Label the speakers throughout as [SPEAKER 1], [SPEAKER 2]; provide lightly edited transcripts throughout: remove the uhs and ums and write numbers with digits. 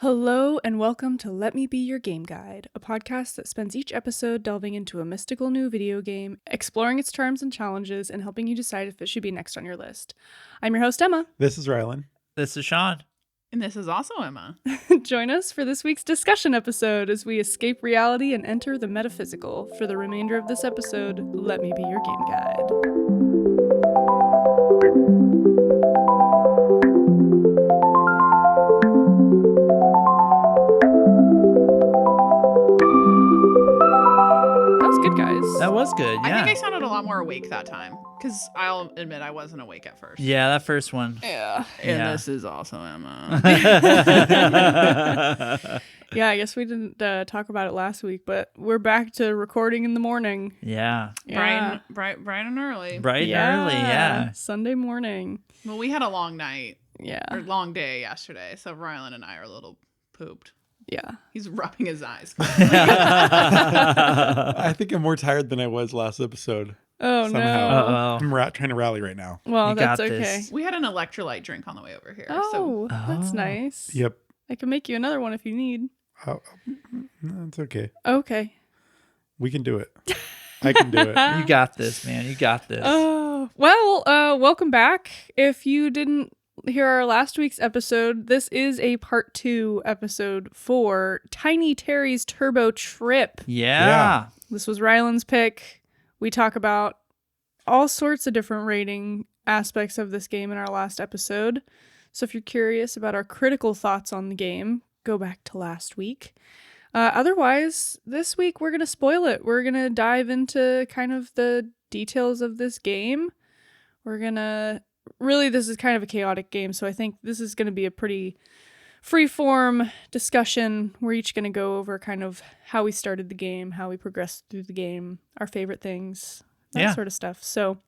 [SPEAKER 1] Hello and welcome to Let Me Be Your Game Guide, a podcast that spends each episode delving into a mystical new video game, exploring its charms and challenges, and helping you decide if it should be next on your list. I'm your host, Emma.
[SPEAKER 2] This is Rylan.
[SPEAKER 3] This is Shawn.
[SPEAKER 4] And this is also Emma.
[SPEAKER 1] Join us for this week's discussion episode as we escape reality and enter the metaphysical. For the remainder of this episode, let me be your game guide. Good, guys.
[SPEAKER 3] That was good, yeah.
[SPEAKER 4] I think I sounded a lot more awake that time, because I'll admit I wasn't awake at first.
[SPEAKER 3] Yeah, that first one.
[SPEAKER 1] Yeah.
[SPEAKER 4] And this is also Emma.
[SPEAKER 1] Yeah, I guess we didn't talk about it last week, but we're back to recording in the morning.
[SPEAKER 3] Yeah.
[SPEAKER 4] Bright and early.
[SPEAKER 3] Bright and early, yeah.
[SPEAKER 1] Sunday morning.
[SPEAKER 4] Well, we had a long night.
[SPEAKER 1] Yeah.
[SPEAKER 4] Or long day yesterday, so Rylan and I are a little pooped.
[SPEAKER 1] Yeah.
[SPEAKER 4] He's rubbing his eyes.
[SPEAKER 2] I think I'm more tired than I was last episode.
[SPEAKER 1] Oh,
[SPEAKER 2] somehow.
[SPEAKER 1] no.
[SPEAKER 2] I'm trying to rally right now.
[SPEAKER 1] Well,
[SPEAKER 3] You
[SPEAKER 1] that's
[SPEAKER 3] got
[SPEAKER 1] okay.
[SPEAKER 3] this.
[SPEAKER 4] We had an electrolyte drink on the way over here.
[SPEAKER 1] Oh,
[SPEAKER 4] So
[SPEAKER 1] that's nice.
[SPEAKER 2] Yep.
[SPEAKER 1] I can make you another one if you need.
[SPEAKER 2] Oh, no, it's okay.
[SPEAKER 1] Okay.
[SPEAKER 2] We can do it. I can do it.
[SPEAKER 3] You got this, man. You got this.
[SPEAKER 1] Oh, well, welcome back. If you didn't hear our last week's episode, this is a part 2 episode for Tiny Terry's Turbo Trip.
[SPEAKER 3] Yeah.
[SPEAKER 1] This was Rylan's pick. We talk about all sorts of different rating aspects of this game in our last episode. So if you're curious about our critical thoughts on the game, go back to last week. Otherwise, this week we're going to spoil it. We're going to dive into kind of the details of this game. We're going to... Really, this is kind of a chaotic game, so I think this is going to be a pretty free-form discussion. We're each going to go over kind of how we started the game, how we progressed through the game, our favorite things, that sort of stuff. So,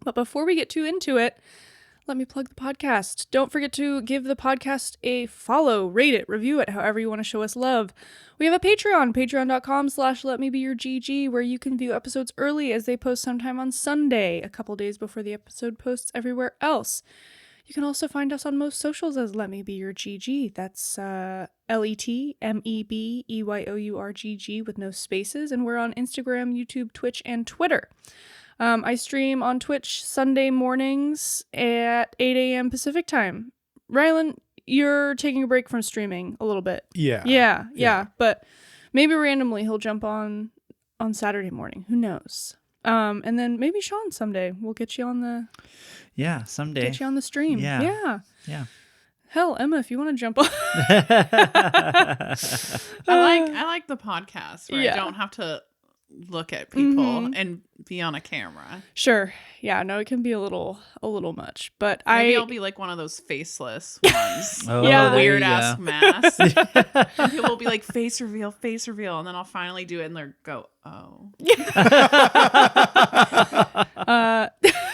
[SPEAKER 1] but before we get too into it, let me plug the podcast. Don't forget to give the podcast a follow, rate it, review it, however you want to show us love. We have a Patreon, patreon.com/letmebeyourgg, where you can view episodes early as they post sometime on Sunday, a couple days before the episode posts everywhere else. You can also find us on most socials as Let Me Be Your GG. That's LETMEBEYOURGG with no spaces, and we're on Instagram, YouTube, Twitch, and Twitter. I stream on Twitch Sunday mornings at 8 a.m. Pacific time. Rylan, you're taking a break from streaming a little bit. Yeah. But maybe randomly he'll jump on Saturday morning. Who knows? And then maybe Shawn someday. We'll get you on the...
[SPEAKER 3] Yeah, someday.
[SPEAKER 1] Get you on the stream.
[SPEAKER 3] Yeah.
[SPEAKER 1] Hell, Emma, if you want to jump on...
[SPEAKER 4] I like the podcast where I don't have to look at people and be on a camera.
[SPEAKER 1] Sure. Yeah, no, it can be a little much, but
[SPEAKER 4] Maybe I'll be like one of those faceless ones.
[SPEAKER 1] Yeah.
[SPEAKER 4] Weird ass mask. And people will be like, face reveal, and then I'll finally do it and they'll go, oh.
[SPEAKER 1] I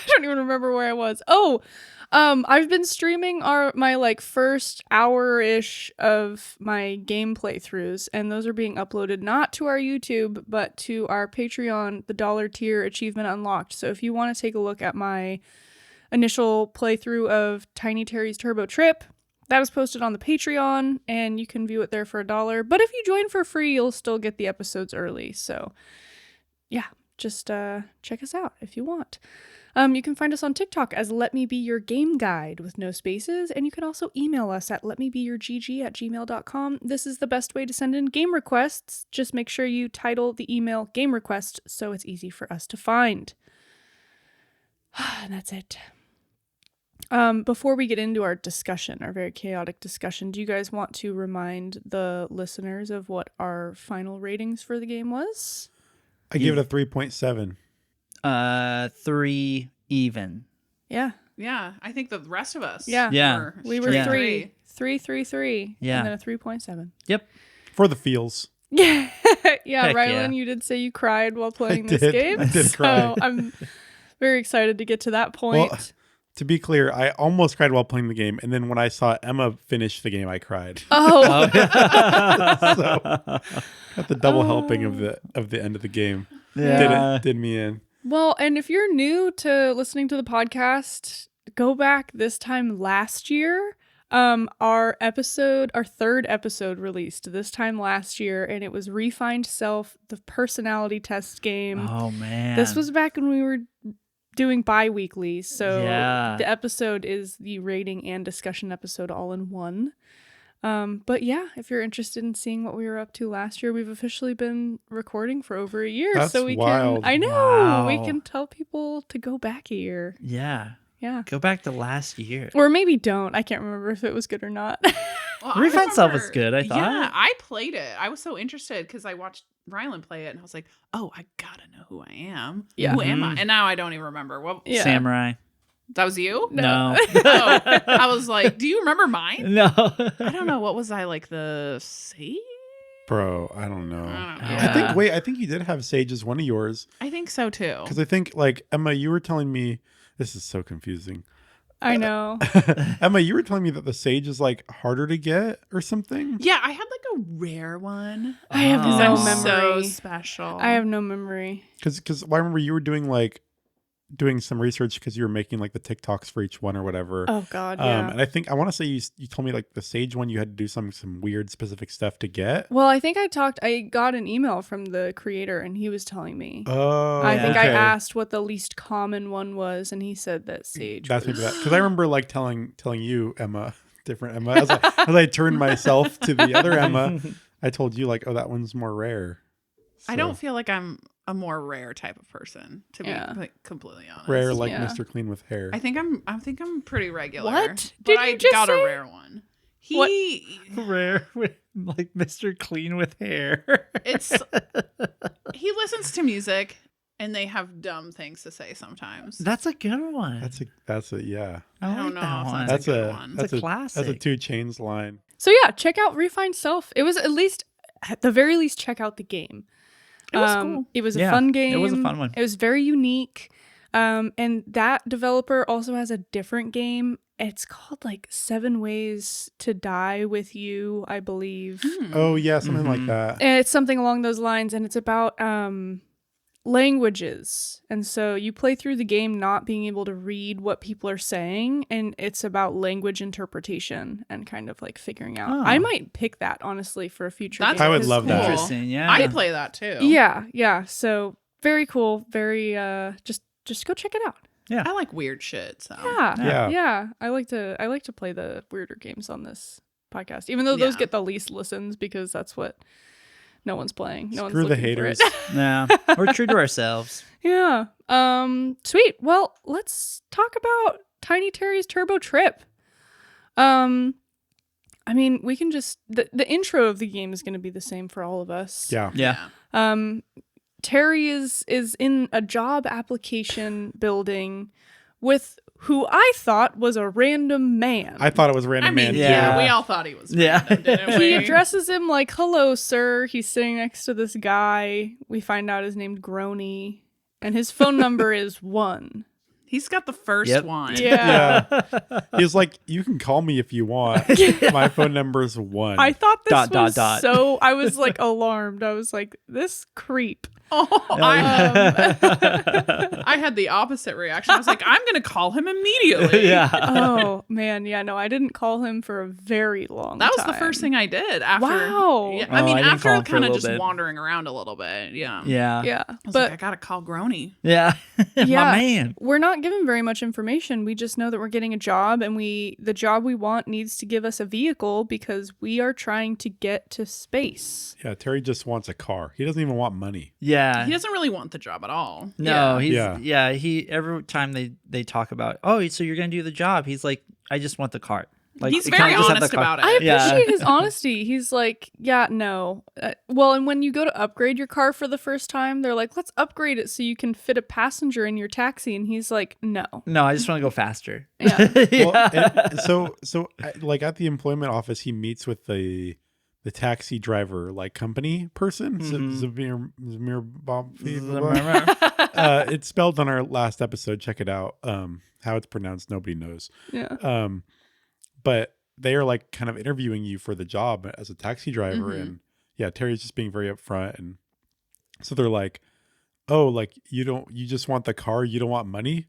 [SPEAKER 1] don't even remember where I was. I've been streaming my like first hour-ish of my game playthroughs, and those are being uploaded not to our YouTube, but to our Patreon, the $1 tier Achievement Unlocked. So if you want to take a look at my initial playthrough of Tiny Terry's Turbo Trip, that is posted on the Patreon, and you can view it there for $1. But if you join for free, you'll still get the episodes early. So yeah, just check us out if you want. You can find us on TikTok as Let Me Be Your Game Guide with no spaces, and you can also email us at letmebeyourgg@gmail.com. This is the best way to send in game requests. Just make sure you title the email Game Request so it's easy for us to find. And that's it. Before we get into our discussion, our very chaotic discussion, do you guys want to remind the listeners of what our final ratings for the game was?
[SPEAKER 2] I give it a 3.7.
[SPEAKER 3] 3 even.
[SPEAKER 1] Yeah.
[SPEAKER 4] Yeah, I think the rest of us.
[SPEAKER 3] Yeah.
[SPEAKER 1] We were
[SPEAKER 3] Yeah.
[SPEAKER 1] 3.
[SPEAKER 3] Yeah.
[SPEAKER 1] And then a 3.7.
[SPEAKER 3] Yep.
[SPEAKER 2] For the feels.
[SPEAKER 1] Yeah.
[SPEAKER 3] Heck
[SPEAKER 1] Rylan,
[SPEAKER 3] yeah.
[SPEAKER 1] you did say you cried while playing
[SPEAKER 2] I
[SPEAKER 1] this
[SPEAKER 2] did.
[SPEAKER 1] game.
[SPEAKER 2] I did cry.
[SPEAKER 1] So I'm very excited to get to that point.
[SPEAKER 2] Well, to be clear, I almost cried while playing the game, and then when I saw Emma finish the game, I cried.
[SPEAKER 1] Oh.
[SPEAKER 2] So got the double helping of the end of the game.
[SPEAKER 3] Yeah.
[SPEAKER 2] Did me in.
[SPEAKER 1] Well, and if you're new to listening to the podcast, go back this time last year. Our third episode released this time last year, and it was Refined Self, the personality test game.
[SPEAKER 3] Oh man.
[SPEAKER 1] This was back when we were doing bi-weekly, so
[SPEAKER 3] Yeah.
[SPEAKER 1] the episode is the rating and discussion episode all in one. But yeah, if you're interested in seeing what we were up to last year, we've officially been recording for over a year.
[SPEAKER 2] That's
[SPEAKER 1] so we
[SPEAKER 2] wild.
[SPEAKER 1] can, I know,
[SPEAKER 3] Wow.
[SPEAKER 1] we can tell people to go back a year.
[SPEAKER 3] Yeah.
[SPEAKER 1] Yeah.
[SPEAKER 3] Go back to last year.
[SPEAKER 1] Or maybe don't. I can't remember if it was good or not.
[SPEAKER 4] Well, I
[SPEAKER 3] Refined Self was
[SPEAKER 4] remember-
[SPEAKER 3] good, I thought.
[SPEAKER 4] Yeah, I played it. I was so interested because I watched Rylan play it, and I was like, "Oh, I gotta know who I am.
[SPEAKER 1] Yeah.
[SPEAKER 4] Who am I?"
[SPEAKER 3] Mhm.
[SPEAKER 4] And now I don't even remember. What
[SPEAKER 1] Yeah.
[SPEAKER 3] Samurai.
[SPEAKER 4] that was you?
[SPEAKER 3] No.
[SPEAKER 4] Oh, I was like, "Do you remember mine?"
[SPEAKER 3] No.
[SPEAKER 4] I don't know. What was I like? The sage?
[SPEAKER 2] Bro, I don't know.
[SPEAKER 4] I don't know.
[SPEAKER 3] Yeah.
[SPEAKER 2] I think you did have Sage as one of yours.
[SPEAKER 4] I think so too.
[SPEAKER 2] Because I think, like, Emma, you were telling me, this is so confusing.
[SPEAKER 1] I know.
[SPEAKER 2] Emma, you were telling me that the Sage is, like, harder to get or something.
[SPEAKER 4] Yeah, I had like a rare one.
[SPEAKER 1] I have
[SPEAKER 3] Oh.
[SPEAKER 1] no
[SPEAKER 4] I'm so
[SPEAKER 1] memory.
[SPEAKER 4] special.
[SPEAKER 1] I have no memory.
[SPEAKER 2] Because I remember you were doing some research because you were making, like, the TikToks for each one or whatever.
[SPEAKER 1] Oh God, yeah.
[SPEAKER 2] And I want to say you told me, like, the Sage one, you had to do some weird specific stuff to get.
[SPEAKER 1] Well, I think I got an email from the creator, and he was telling me.
[SPEAKER 2] Oh,
[SPEAKER 1] I think I
[SPEAKER 2] okay.
[SPEAKER 1] asked what the least common one was, and he said that Sage.
[SPEAKER 2] That's maybe
[SPEAKER 1] was-
[SPEAKER 2] that. Because I remember, like, telling you, Emma, different Emma, as I turned myself to the other Emma, I told you, like, oh, that one's more rare.
[SPEAKER 4] I
[SPEAKER 2] So,
[SPEAKER 4] don't feel like I'm a more rare type of person, to
[SPEAKER 1] Yeah.
[SPEAKER 4] be like, completely honest.
[SPEAKER 2] rare like
[SPEAKER 1] Yeah.
[SPEAKER 2] Mr. Clean with hair.
[SPEAKER 4] I think I'm pretty regular.
[SPEAKER 1] What?
[SPEAKER 4] But
[SPEAKER 1] Did
[SPEAKER 4] I
[SPEAKER 1] you just
[SPEAKER 4] got
[SPEAKER 1] say?
[SPEAKER 4] a rare one.
[SPEAKER 1] What?
[SPEAKER 3] Rare with like Mr. Clean with hair.
[SPEAKER 4] It's he listens to music and they have dumb things to say sometimes.
[SPEAKER 3] That's a good one.
[SPEAKER 2] That's a yeah.
[SPEAKER 4] I
[SPEAKER 3] I
[SPEAKER 4] don't
[SPEAKER 3] like
[SPEAKER 4] know
[SPEAKER 3] that
[SPEAKER 4] if
[SPEAKER 3] one.
[SPEAKER 4] that's
[SPEAKER 2] That's
[SPEAKER 4] a good
[SPEAKER 2] a
[SPEAKER 4] one.
[SPEAKER 2] that's
[SPEAKER 3] It's a
[SPEAKER 2] a
[SPEAKER 3] classic.
[SPEAKER 2] That's a 2 Chainz line.
[SPEAKER 1] So yeah, check out Refined Self. It was at the very least, check out the game.
[SPEAKER 4] It was cool.
[SPEAKER 1] It was a
[SPEAKER 3] Yeah,
[SPEAKER 1] fun game.
[SPEAKER 3] it was a fun one.
[SPEAKER 1] It was very unique. And that developer also has a different game. It's called like 7 Ways to Die with You, I believe.
[SPEAKER 2] Oh yeah, something like
[SPEAKER 3] Mhm.
[SPEAKER 2] that.
[SPEAKER 1] And it's something along those lines, and it's about languages. And so you play through the game not being able to read what people are saying, and it's about language interpretation and kind of like figuring out.
[SPEAKER 3] Oh.
[SPEAKER 1] I might pick that honestly for a future
[SPEAKER 4] That's
[SPEAKER 1] game.
[SPEAKER 2] I would
[SPEAKER 1] 'cause-
[SPEAKER 2] love that.
[SPEAKER 3] Interesting, yeah.
[SPEAKER 4] I'd play that too.
[SPEAKER 1] Yeah. So very cool. Very just go check it out.
[SPEAKER 3] Yeah.
[SPEAKER 4] I like weird shit. So
[SPEAKER 2] Yeah.
[SPEAKER 1] I like to play the weirder games on this podcast, even though those
[SPEAKER 4] Yeah.
[SPEAKER 1] get the least listens because that's what no one's playing. No
[SPEAKER 2] Screw
[SPEAKER 1] one's
[SPEAKER 2] the
[SPEAKER 1] looking for it.
[SPEAKER 2] haters.
[SPEAKER 3] Yeah. We're true to ourselves.
[SPEAKER 1] Yeah. Sweet. Well, let's talk about Tiny Terry's Turbo Trip. I mean, we can just the intro of the game is going to be the same for all of us.
[SPEAKER 2] Yeah.
[SPEAKER 3] Yeah.
[SPEAKER 1] Terry is in a job application building with who I thought was a random man.
[SPEAKER 2] I thought it was Random
[SPEAKER 4] I mean,
[SPEAKER 2] Man.
[SPEAKER 3] yeah.
[SPEAKER 4] we all thought he was.
[SPEAKER 3] Yeah.
[SPEAKER 4] Random, didn't
[SPEAKER 1] He
[SPEAKER 4] we?
[SPEAKER 1] addresses him like, "Hello, sir." He's sitting next to this guy. We find out his name's Grony, and his phone number is 1.
[SPEAKER 4] He's got the first
[SPEAKER 3] Yep.
[SPEAKER 4] one.
[SPEAKER 1] Yeah.
[SPEAKER 2] Yeah. He was like, you can call me if you want. My phone number's 1.
[SPEAKER 1] I thought this
[SPEAKER 3] Dot,
[SPEAKER 1] was
[SPEAKER 3] dot.
[SPEAKER 1] so. I was like alarmed. I was like, "This creep."
[SPEAKER 4] Oh, I had the opposite reaction. I was like, I'm going to call him immediately.
[SPEAKER 3] yeah.
[SPEAKER 1] Oh man, yeah, no, I didn't call him for a very long
[SPEAKER 4] That was
[SPEAKER 1] time.
[SPEAKER 4] the first thing I did after.
[SPEAKER 1] Wow.
[SPEAKER 4] Yeah,
[SPEAKER 3] Oh,
[SPEAKER 4] I mean,
[SPEAKER 3] I didn't call
[SPEAKER 4] after
[SPEAKER 3] him for a
[SPEAKER 4] kind of
[SPEAKER 3] little
[SPEAKER 4] just
[SPEAKER 3] bit.
[SPEAKER 4] wandering around a little bit. Yeah.
[SPEAKER 3] Yeah.
[SPEAKER 1] Yeah,
[SPEAKER 4] I was
[SPEAKER 1] but
[SPEAKER 4] like, I got to call Grony.
[SPEAKER 3] Yeah.
[SPEAKER 1] Yeah.
[SPEAKER 3] My man.
[SPEAKER 1] we're not given very much information. We just know that we're getting a job, and the job we want needs to give us a vehicle because we are trying to get to space.
[SPEAKER 2] Yeah, Terry just wants a car. He doesn't even want money.
[SPEAKER 3] Yeah.
[SPEAKER 4] He doesn't really want the job at all.
[SPEAKER 3] No,
[SPEAKER 4] Yeah.
[SPEAKER 3] he's
[SPEAKER 2] Yeah.
[SPEAKER 3] he every time they talk about, "Oh, so you're going to do the job." He's like, "I just want the cart." Like
[SPEAKER 4] He's
[SPEAKER 3] can I
[SPEAKER 4] very
[SPEAKER 3] just have the
[SPEAKER 4] honest
[SPEAKER 3] car?
[SPEAKER 4] about it.
[SPEAKER 1] I
[SPEAKER 3] Yeah.
[SPEAKER 1] appreciate his honesty. He's like, yeah, no. Well, and when you go to upgrade your car for the first time, they're like, let's upgrade it so you can fit a passenger in your taxi. And he's like, no.
[SPEAKER 3] No, I just want to go faster.
[SPEAKER 1] Yeah.
[SPEAKER 2] Well, and so like at the employment office, he meets with the taxi driver like company person.
[SPEAKER 3] Mhm.
[SPEAKER 2] Zamir Bob. It's spelled on our last episode. Check it out. How it's pronounced, nobody knows.
[SPEAKER 1] Yeah.
[SPEAKER 2] But they are like kind of interviewing you for the job as a taxi driver,
[SPEAKER 4] Mhm.
[SPEAKER 2] and yeah, Terry's just being very upfront, and so they're like, "Oh, like you just want the car, you don't want money,"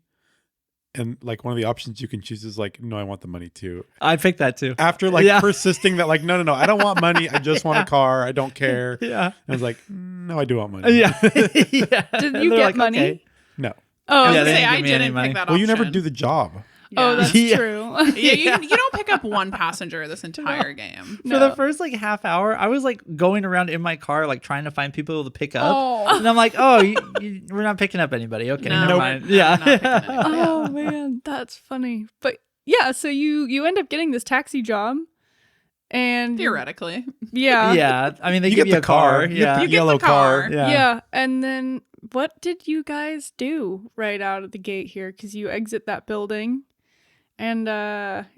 [SPEAKER 2] and like one of the options you can choose is like, no, I want the money too.
[SPEAKER 3] I picked that too.
[SPEAKER 2] After like persisting that like, no, I don't want money. I just want a car. I don't care.
[SPEAKER 3] Yeah.
[SPEAKER 2] And I was like, no, I do want money.
[SPEAKER 3] Yeah. Yeah.
[SPEAKER 1] Did
[SPEAKER 3] And
[SPEAKER 1] you
[SPEAKER 3] they're
[SPEAKER 1] get
[SPEAKER 3] like,
[SPEAKER 1] money?
[SPEAKER 3] okay.
[SPEAKER 2] No.
[SPEAKER 1] Oh,
[SPEAKER 4] I was
[SPEAKER 3] Yeah,
[SPEAKER 4] gonna
[SPEAKER 3] they
[SPEAKER 4] say
[SPEAKER 3] didn't
[SPEAKER 4] I
[SPEAKER 3] give me any
[SPEAKER 4] didn't
[SPEAKER 3] money.
[SPEAKER 4] pick that
[SPEAKER 2] Well,
[SPEAKER 4] option.
[SPEAKER 2] you never do the job.
[SPEAKER 1] oh, that's
[SPEAKER 3] Yeah.
[SPEAKER 1] true.
[SPEAKER 4] Yeah, you don't pick up one passenger this entire game.
[SPEAKER 3] For the first like half hour, I was like going around in my car, like trying to find people to pick up.
[SPEAKER 1] Oh.
[SPEAKER 3] And I'm like, oh, we're not picking up anybody. Okay,
[SPEAKER 4] No,
[SPEAKER 3] never
[SPEAKER 4] we're
[SPEAKER 3] mind.
[SPEAKER 4] not
[SPEAKER 3] Yeah.
[SPEAKER 4] picking anybody.
[SPEAKER 1] Oh man, that's funny. But yeah, so you end up getting this taxi job, and
[SPEAKER 4] Theoretically.
[SPEAKER 1] yeah,
[SPEAKER 3] Yeah. I mean, they
[SPEAKER 2] You
[SPEAKER 3] give
[SPEAKER 2] get
[SPEAKER 3] you
[SPEAKER 2] the
[SPEAKER 3] a car.
[SPEAKER 2] car. You get
[SPEAKER 3] Yeah.
[SPEAKER 2] the
[SPEAKER 4] You get
[SPEAKER 2] yellow
[SPEAKER 4] the car.
[SPEAKER 3] Yeah.
[SPEAKER 1] yeah. And then what did you guys do right out of the gate here? Because you exit that building, and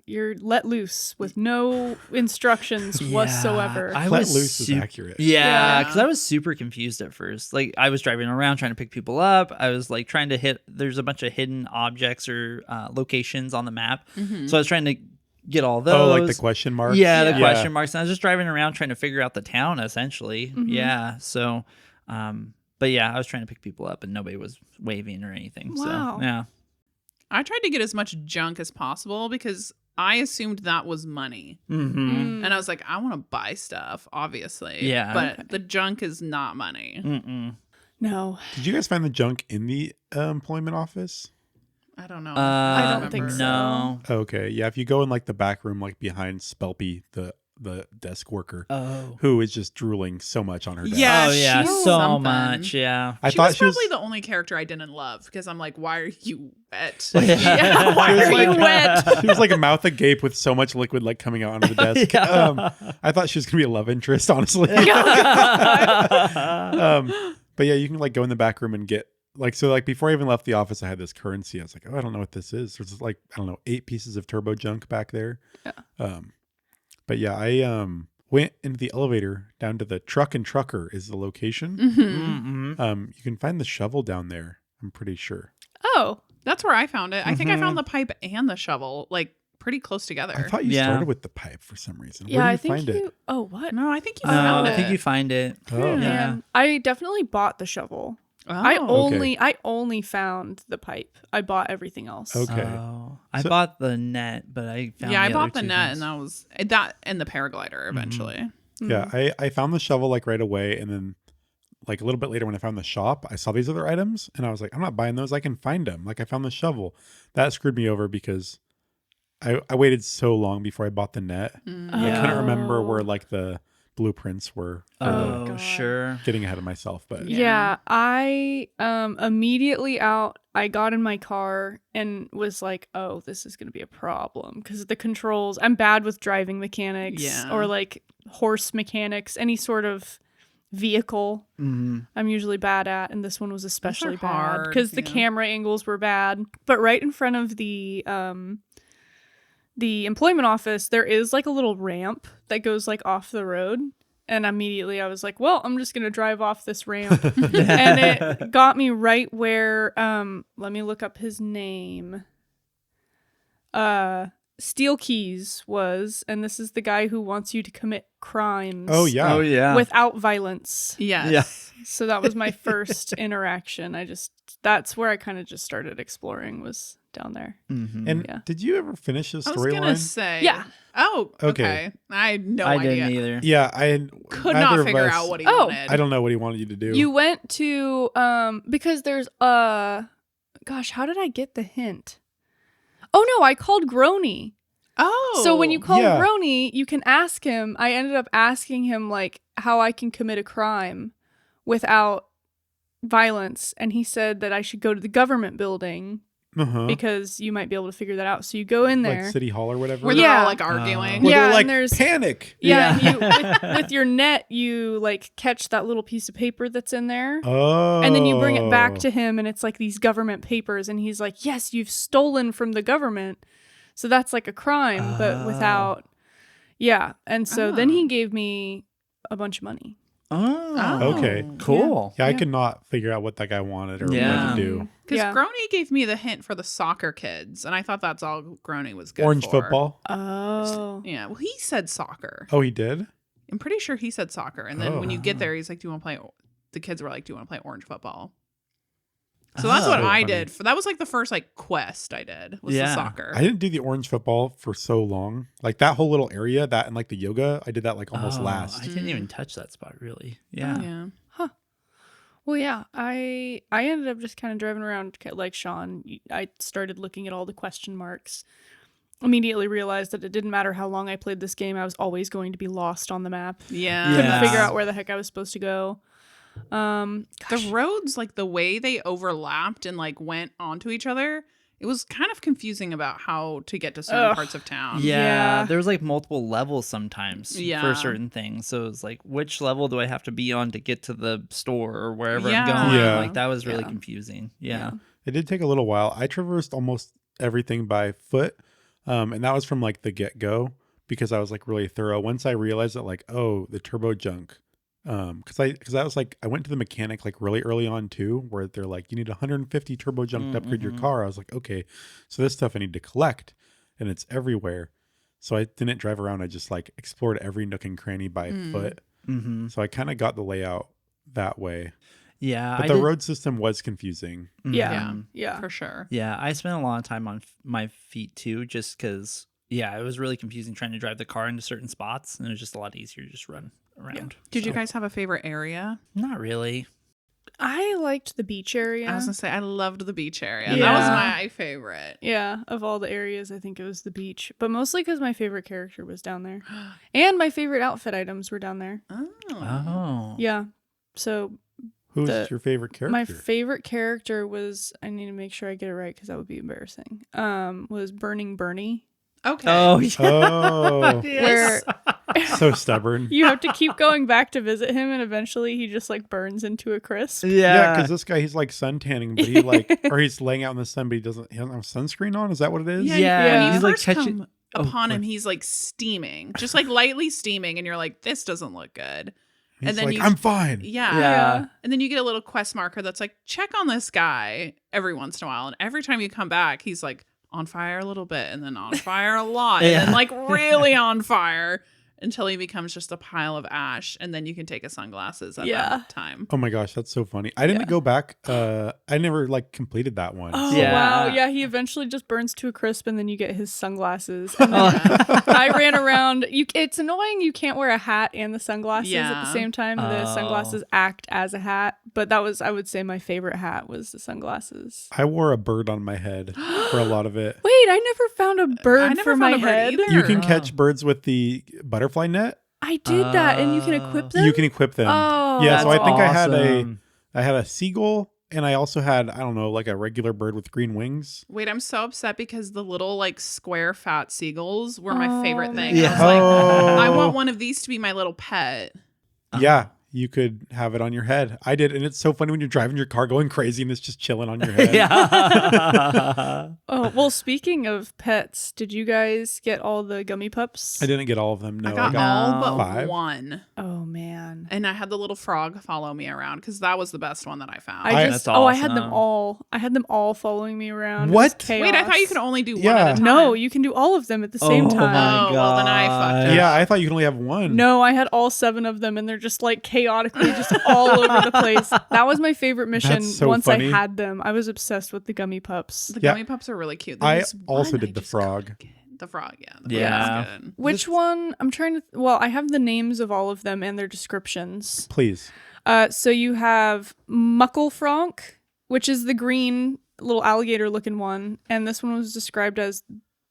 [SPEAKER 1] you're let loose with no instructions whatsoever.
[SPEAKER 3] I
[SPEAKER 2] Let
[SPEAKER 3] was
[SPEAKER 2] loose is
[SPEAKER 3] su-
[SPEAKER 2] accurate.
[SPEAKER 3] Yeah,
[SPEAKER 4] Yeah.
[SPEAKER 3] because I was super confused at first. Like, I was driving around trying to pick people up. I was like trying to hit. There's a bunch of hidden objects or locations on the map, so I was trying to get all those.
[SPEAKER 2] Oh, like the question marks?
[SPEAKER 3] Yeah, the
[SPEAKER 1] Yeah.
[SPEAKER 3] question marks. And I was just driving around trying to figure out the town, essentially.
[SPEAKER 1] Mhm.
[SPEAKER 3] Yeah. So, but yeah, I was trying to pick people up, and nobody was waving or anything.
[SPEAKER 1] Wow.
[SPEAKER 3] So yeah.
[SPEAKER 4] I tried to get as much junk as possible because I assumed that was money.
[SPEAKER 3] Mm-hmm.
[SPEAKER 4] And I was like, I want to buy stuff, obviously.
[SPEAKER 3] Yeah.
[SPEAKER 4] But the junk is not money.
[SPEAKER 3] Mm-mm.
[SPEAKER 1] No,
[SPEAKER 2] Did you guys find the junk in the employment office?
[SPEAKER 4] I don't know.
[SPEAKER 1] I don't think so.
[SPEAKER 3] No.
[SPEAKER 2] Okay. Yeah. If you go in like the back room, like behind Spelpy, the desk worker,
[SPEAKER 3] Oh.
[SPEAKER 2] who is just drooling so much on her desk.
[SPEAKER 4] Yeah,
[SPEAKER 3] oh yeah,
[SPEAKER 4] she's
[SPEAKER 3] so
[SPEAKER 4] something.
[SPEAKER 3] much. Yeah.
[SPEAKER 2] I
[SPEAKER 4] She
[SPEAKER 2] thought
[SPEAKER 4] was
[SPEAKER 2] she was
[SPEAKER 4] probably the only character I didn't love because I'm like, why are you wet?
[SPEAKER 3] Yeah.
[SPEAKER 4] Why
[SPEAKER 2] She was
[SPEAKER 4] are you
[SPEAKER 2] like-
[SPEAKER 4] wet?
[SPEAKER 2] she was like a mouth agape with so much liquid like coming out onto the desk.
[SPEAKER 3] Yeah.
[SPEAKER 2] I thought she was gonna be a love interest, honestly. But yeah, you can like go in the back room and get like, so like before I even left the office, I had this currency. I was like, oh, I don't know what this is. There's like, I don't know, 8 pieces of turbo junk back there.
[SPEAKER 1] Yeah.
[SPEAKER 2] But yeah, I went into the elevator down to the Truck and Trucker is the location.
[SPEAKER 3] Mm-hmm.
[SPEAKER 2] You can find the shovel down there, I'm pretty sure.
[SPEAKER 1] oh,
[SPEAKER 4] That's where I found it. I think I
[SPEAKER 2] Mhm.
[SPEAKER 4] found the pipe and the shovel like pretty close together.
[SPEAKER 2] I thought you
[SPEAKER 3] Yeah.
[SPEAKER 2] started with the pipe for some reason.
[SPEAKER 1] yeah.
[SPEAKER 2] Where
[SPEAKER 1] I
[SPEAKER 2] do you
[SPEAKER 1] think
[SPEAKER 2] find
[SPEAKER 1] you.
[SPEAKER 2] it?
[SPEAKER 1] Oh, what?
[SPEAKER 4] No, I think you
[SPEAKER 3] No,
[SPEAKER 4] found
[SPEAKER 3] I
[SPEAKER 4] it.
[SPEAKER 3] think you find it.
[SPEAKER 2] Oh.
[SPEAKER 3] Yeah.
[SPEAKER 1] Man, I definitely bought the shovel.
[SPEAKER 4] Oh.
[SPEAKER 1] I only found the pipe. I bought everything else.
[SPEAKER 2] Okay.
[SPEAKER 3] Oh, I
[SPEAKER 2] So-
[SPEAKER 3] bought the net, but I found
[SPEAKER 4] Yeah, I
[SPEAKER 3] the
[SPEAKER 4] bought
[SPEAKER 3] other
[SPEAKER 4] the
[SPEAKER 3] two
[SPEAKER 4] net
[SPEAKER 3] things.
[SPEAKER 4] and that was that and the paraglider eventually.
[SPEAKER 2] Yeah, I found the shovel like right away, and then like a little bit later when I found the shop, I saw these other items, and I was like, I'm not buying those. I can find them. Like I found the shovel. That screwed me over because I waited so long before I bought the net.
[SPEAKER 4] Mm.
[SPEAKER 2] I
[SPEAKER 3] Yeah.
[SPEAKER 2] couldn't remember where
[SPEAKER 1] Oh.
[SPEAKER 2] like the blueprints were. For
[SPEAKER 3] Oh,
[SPEAKER 1] God.
[SPEAKER 3] sure.
[SPEAKER 2] getting ahead of myself, but
[SPEAKER 4] Yeah.
[SPEAKER 1] Yeah, I immediately I got in my car and was like, "Oh, this is going to be a problem because the controls, I'm bad with driving mechanics
[SPEAKER 4] Yeah.
[SPEAKER 1] or like horse mechanics, any sort of vehicle.
[SPEAKER 3] Mm-hmm.
[SPEAKER 1] I'm usually bad at, and this one was especially bad
[SPEAKER 4] hard,
[SPEAKER 1] because the
[SPEAKER 4] yeah.
[SPEAKER 1] camera angles were bad. But right in front of the employment office, there is like a little ramp that goes like off the road. And immediately I was like, well, I'm just going to drive off this ramp. And it got me right where, let me look up his name. Steel Keys was, and this is the guy who wants you to commit crimes.
[SPEAKER 2] oh yeah.
[SPEAKER 3] Oh yeah.
[SPEAKER 1] Without violence.
[SPEAKER 4] Yes.
[SPEAKER 3] Yeah.
[SPEAKER 1] So that was my first interaction. That's where I kind of just started exploring, was down there.
[SPEAKER 3] Mhm.
[SPEAKER 2] And
[SPEAKER 1] Yeah.
[SPEAKER 2] did you ever finish the
[SPEAKER 4] I was gonna
[SPEAKER 2] storyline?
[SPEAKER 4] say.
[SPEAKER 1] Yeah.
[SPEAKER 4] Oh,
[SPEAKER 2] Okay.
[SPEAKER 4] okay. I had no
[SPEAKER 3] I
[SPEAKER 4] idea.
[SPEAKER 3] didn't either.
[SPEAKER 2] Yeah, I
[SPEAKER 4] Could
[SPEAKER 2] neither
[SPEAKER 4] not
[SPEAKER 2] of
[SPEAKER 4] figure
[SPEAKER 2] us-
[SPEAKER 4] out what he
[SPEAKER 1] Oh.
[SPEAKER 4] wanted.
[SPEAKER 2] I don't know what he wanted you to do.
[SPEAKER 1] You went to because there's gosh, how did I get the hint? Oh no, I called Grony.
[SPEAKER 4] Oh.
[SPEAKER 1] So when you call
[SPEAKER 2] Yeah.
[SPEAKER 1] Grony, you can ask him. I ended up asking him like how I can commit a crime without violence, and he said that I should go to the government building
[SPEAKER 2] uh-huh.
[SPEAKER 1] because you might be able to figure that out. So you go in there.
[SPEAKER 2] like City Hall or whatever.
[SPEAKER 4] where they're
[SPEAKER 1] Yeah.
[SPEAKER 4] all like arguing.
[SPEAKER 2] Where
[SPEAKER 1] Yeah,
[SPEAKER 2] they're
[SPEAKER 1] and
[SPEAKER 2] like
[SPEAKER 1] there's-
[SPEAKER 2] panic.
[SPEAKER 1] Yeah,
[SPEAKER 3] Yeah.
[SPEAKER 1] and you with your net, you like catch that little piece of paper that's in there.
[SPEAKER 2] Oh.
[SPEAKER 1] And then you bring it back to him, and it's like these government papers, and he's like, "Yes, you've stolen from the government." So that's like a crime, but without, yeah. And so then he gave me a bunch of money.
[SPEAKER 3] Oh.
[SPEAKER 2] Okay.
[SPEAKER 3] Cool.
[SPEAKER 2] Yeah, I
[SPEAKER 1] Yeah.
[SPEAKER 2] could not figure out what that guy wanted or
[SPEAKER 3] Yeah.
[SPEAKER 2] what to do.
[SPEAKER 4] Because
[SPEAKER 1] Yeah.
[SPEAKER 4] Grony gave me the hint for the soccer kids, and I thought that's all Grony was good
[SPEAKER 2] Orange
[SPEAKER 4] for.
[SPEAKER 2] football.
[SPEAKER 1] Oh,
[SPEAKER 4] Yeah, well, he said soccer.
[SPEAKER 2] Oh, he did?
[SPEAKER 4] I'm pretty sure he said soccer. And then when you
[SPEAKER 2] Oh.
[SPEAKER 4] get there, he's like, "Do you want to play?" The kids were like, "Do you want to play orange football?" So that's what
[SPEAKER 2] Oh,
[SPEAKER 4] I
[SPEAKER 2] funny.
[SPEAKER 4] did. That was like the first like quest I did was the
[SPEAKER 3] Yeah.
[SPEAKER 4] soccer.
[SPEAKER 2] I didn't do the orange football for so long. Like that whole little area, that and like the yoga, I did that like almost last.
[SPEAKER 3] I didn't even touch that spot really. Yeah.
[SPEAKER 4] Yeah.
[SPEAKER 1] Well, yeah, I ended up just kind of driving around like Shawn. I started looking at all the question marks. Immediately realized that it didn't matter how long I played this game, I was always going to be lost on the map.
[SPEAKER 4] Yeah.
[SPEAKER 3] Yeah.
[SPEAKER 1] Couldn't figure out where the heck I was supposed to go.
[SPEAKER 4] The roads, like the way they overlapped and like went onto each other, it was kind of confusing about how to get to certain parts of town.
[SPEAKER 3] Yeah,
[SPEAKER 1] Yeah.
[SPEAKER 3] there was like multiple levels sometimes
[SPEAKER 4] Yeah.
[SPEAKER 3] for certain things. So it's like, which level do I have to be on to get to the store or wherever
[SPEAKER 4] Yeah.
[SPEAKER 3] I'm going?
[SPEAKER 2] Yeah.
[SPEAKER 3] Like that was really
[SPEAKER 1] Yeah.
[SPEAKER 3] confusing. Yeah.
[SPEAKER 2] It did take a little while. I traversed almost everything by foot. And that was from like the get go because I was like really thorough. Once I realized that like, oh, the turbo junk. Cause I was like, I went to the mechanic like really early on too, where they're like, you need 150 turbo junk to upgrade your car. I was like, okay, so this stuff I need to collect and it's everywhere. So I didn't drive around. I just like explored every nook and cranny by foot.
[SPEAKER 3] Mm-hmm.
[SPEAKER 2] So I kind of got the layout that way.
[SPEAKER 3] Yeah.
[SPEAKER 2] But the road system was confusing.
[SPEAKER 1] Yeah. Yeah.
[SPEAKER 4] For sure.
[SPEAKER 3] Yeah. I spent a lot of time on my feet too, just because, yeah, it was really confusing trying to drive the car into certain spots. And it was just a lot easier to just run around.
[SPEAKER 4] Did you guys have a favorite area?
[SPEAKER 3] Not really.
[SPEAKER 1] I liked the beach area.
[SPEAKER 4] I was gonna say I loved the beach area. That
[SPEAKER 1] Yeah.
[SPEAKER 4] was my favorite.
[SPEAKER 1] Yeah, of all the areas, I think it was the beach. But mostly because my favorite character was down there. And my favorite outfit items were down there.
[SPEAKER 4] Oh.
[SPEAKER 3] Oh.
[SPEAKER 1] Yeah. So
[SPEAKER 2] Who's
[SPEAKER 1] The-
[SPEAKER 2] your favorite character?
[SPEAKER 1] my favorite character was, I need to make sure I get it right because that would be embarrassing, was Burning Bernie.
[SPEAKER 4] Okay.
[SPEAKER 3] Oh, yeah.
[SPEAKER 2] Oh,
[SPEAKER 1] Where
[SPEAKER 2] so stubborn.
[SPEAKER 1] you have to keep going back to visit him and eventually he just like burns into a crisp.
[SPEAKER 2] Yeah, because this guy, he's like sun tanning, but he like, or he's laying out in the sun, but he doesn't have sunscreen on. Is that what it is?
[SPEAKER 4] Yeah.
[SPEAKER 3] Yeah,
[SPEAKER 4] When you
[SPEAKER 3] he's, like,
[SPEAKER 4] first
[SPEAKER 3] catching-
[SPEAKER 4] come
[SPEAKER 3] Oh,
[SPEAKER 4] upon him,
[SPEAKER 3] what?
[SPEAKER 4] he's like steaming, just like lightly steaming, and you're like, this doesn't look good.
[SPEAKER 2] He's
[SPEAKER 4] And then
[SPEAKER 2] like,
[SPEAKER 4] you-
[SPEAKER 2] I'm fine.
[SPEAKER 4] Yeah.
[SPEAKER 3] Yeah.
[SPEAKER 4] And then you get a little quest marker that's like, check on this guy every once in a while. And every time you come back, he's like on fire a little bit and then on fire a lot.
[SPEAKER 3] Yeah.
[SPEAKER 4] And then like really on fire until he becomes just a pile of ash. And then you can take his sunglasses at
[SPEAKER 1] Yeah.
[SPEAKER 4] that time.
[SPEAKER 2] Oh my gosh, that's so funny. I didn't
[SPEAKER 1] Yeah.
[SPEAKER 2] go back. I never like completed that one.
[SPEAKER 1] Oh
[SPEAKER 3] Yeah.
[SPEAKER 1] wow. Yeah, he eventually just burns to a crisp and then you get his sunglasses. And then I ran around. It's annoying you can't wear a hat and the sunglasses at
[SPEAKER 4] Yeah.
[SPEAKER 1] the same time. The
[SPEAKER 3] Oh.
[SPEAKER 1] sunglasses act as a hat, but that was, I would say, my favorite hat was the sunglasses.
[SPEAKER 2] I wore a bird on my head for a lot of it.
[SPEAKER 1] Wait, I never found a bird
[SPEAKER 4] I never
[SPEAKER 1] for
[SPEAKER 4] found
[SPEAKER 1] my
[SPEAKER 4] a bird
[SPEAKER 1] head.
[SPEAKER 4] either.
[SPEAKER 2] You can
[SPEAKER 3] Oh.
[SPEAKER 2] catch birds with the butterfly net.
[SPEAKER 1] I did that, and you can equip them.
[SPEAKER 2] You can equip them.
[SPEAKER 1] Oh,
[SPEAKER 2] yeah, so I
[SPEAKER 3] that's
[SPEAKER 2] think
[SPEAKER 3] awesome.
[SPEAKER 2] I had a seagull, and I also had, I don't know, like a regular bird with green wings.
[SPEAKER 4] Wait, I'm so upset because the little like square fat seagulls were my favorite thing.
[SPEAKER 3] Yeah.
[SPEAKER 4] I was like,
[SPEAKER 2] Oh.
[SPEAKER 4] I want one of these to be my little pet.
[SPEAKER 2] Yeah, you could have it on your head. I did, and it's so funny when you're driving your car going crazy and it's just chilling on your head.
[SPEAKER 3] Yeah.
[SPEAKER 1] Oh, well, speaking of pets, did you guys get all the gummy pups?
[SPEAKER 2] I didn't get all of them. No,
[SPEAKER 4] I got all but
[SPEAKER 2] 5.
[SPEAKER 4] one.
[SPEAKER 1] Oh man.
[SPEAKER 4] And I had the little frog follow me around because that was the best one that I found.
[SPEAKER 1] I just
[SPEAKER 3] That's
[SPEAKER 1] I had them
[SPEAKER 3] awesome.
[SPEAKER 1] all. I had them all following me around. It was
[SPEAKER 2] What?
[SPEAKER 1] chaos.
[SPEAKER 4] Wait, I thought you could only do one
[SPEAKER 2] Yeah.
[SPEAKER 4] at a time.
[SPEAKER 1] No, you can do all of them at the same
[SPEAKER 3] Oh
[SPEAKER 1] time.
[SPEAKER 3] my
[SPEAKER 4] Oh, well, then I fucked
[SPEAKER 3] gosh.
[SPEAKER 4] up.
[SPEAKER 2] Yeah, I thought you could only have one.
[SPEAKER 1] No, I had all 7 of them, and they're just like chaotically just all over the place. That was my favorite mission.
[SPEAKER 2] That's so
[SPEAKER 1] Once
[SPEAKER 2] funny.
[SPEAKER 1] I had them, I was obsessed with the gummy pups.
[SPEAKER 4] The
[SPEAKER 2] Yeah.
[SPEAKER 4] gummy pups are really cute.
[SPEAKER 2] I
[SPEAKER 4] There's
[SPEAKER 2] also
[SPEAKER 4] one
[SPEAKER 2] did
[SPEAKER 4] I
[SPEAKER 2] the
[SPEAKER 4] just
[SPEAKER 2] frog.
[SPEAKER 4] couldn't get. The frog, yeah. The
[SPEAKER 3] Yeah.
[SPEAKER 4] frog is good.
[SPEAKER 1] Which one? I'm trying to. Well, I have the names of all of them and their descriptions.
[SPEAKER 2] Please.
[SPEAKER 1] So you have Mucklefronk, which is the green little alligator-looking one, and this one was described as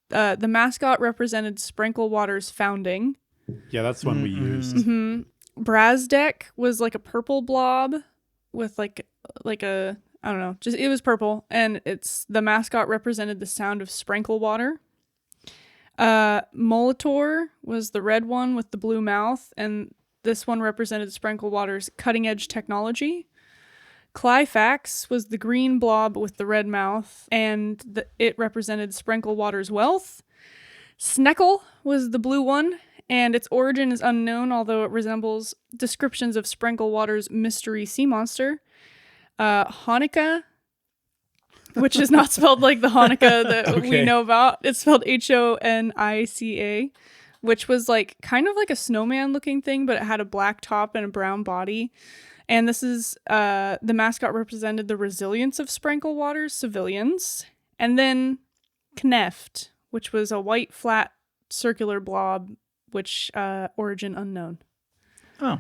[SPEAKER 1] the mascot represented Spranklewater's founding.
[SPEAKER 2] Yeah, that's one we used.
[SPEAKER 1] Mm-hmm. Brazdek was like a purple blob with like a, I don't know, just it was purple, and the mascot represented the sound of Spranklewater. Molitor was the red one with the blue mouth, and this one represented Spranklewater's cutting edge technology. Clyfax was the green blob with the red mouth, and it represented Spranklewater's wealth. Sneckle was the blue one, and its origin is unknown, although it resembles descriptions of Spranklewater's mystery sea monster. Hanukkah, which is not spelled like the Hanukkah that we
[SPEAKER 2] Okay.
[SPEAKER 1] know about. It's spelled Honica, which was like kind of like a snowman looking thing, but it had a black top and a brown body. And this is the mascot represented the resilience of Spranklewater's civilians. And then Kneft, which was a white flat circular blob, which origin unknown.
[SPEAKER 3] Oh.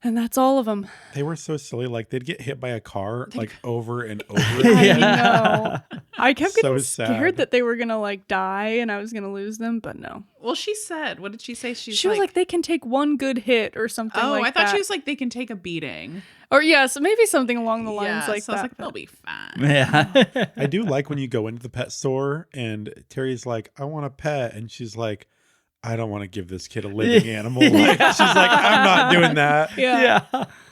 [SPEAKER 1] And that's all of them.
[SPEAKER 2] They were so silly. Like they'd get hit by a car like over and over.
[SPEAKER 1] I know. I kept
[SPEAKER 2] So
[SPEAKER 1] getting
[SPEAKER 2] sad.
[SPEAKER 1] scared that they were going to like die and I was going to lose them, but no.
[SPEAKER 4] Well, she said, what did she say?
[SPEAKER 1] She was like, they can take one good hit or something like
[SPEAKER 4] I
[SPEAKER 1] that.
[SPEAKER 4] thought she was like, they can take a beating.
[SPEAKER 1] Or yeah, so maybe something along the lines like
[SPEAKER 4] so I was
[SPEAKER 1] that.
[SPEAKER 4] like, they'll be fine.
[SPEAKER 3] Yeah.
[SPEAKER 2] I do like when you go into the pet store and Terry's like, I want a pet. And she's like, I don't want to give this kid a living animal. Like, she's like, I'm not doing that.
[SPEAKER 1] Yeah.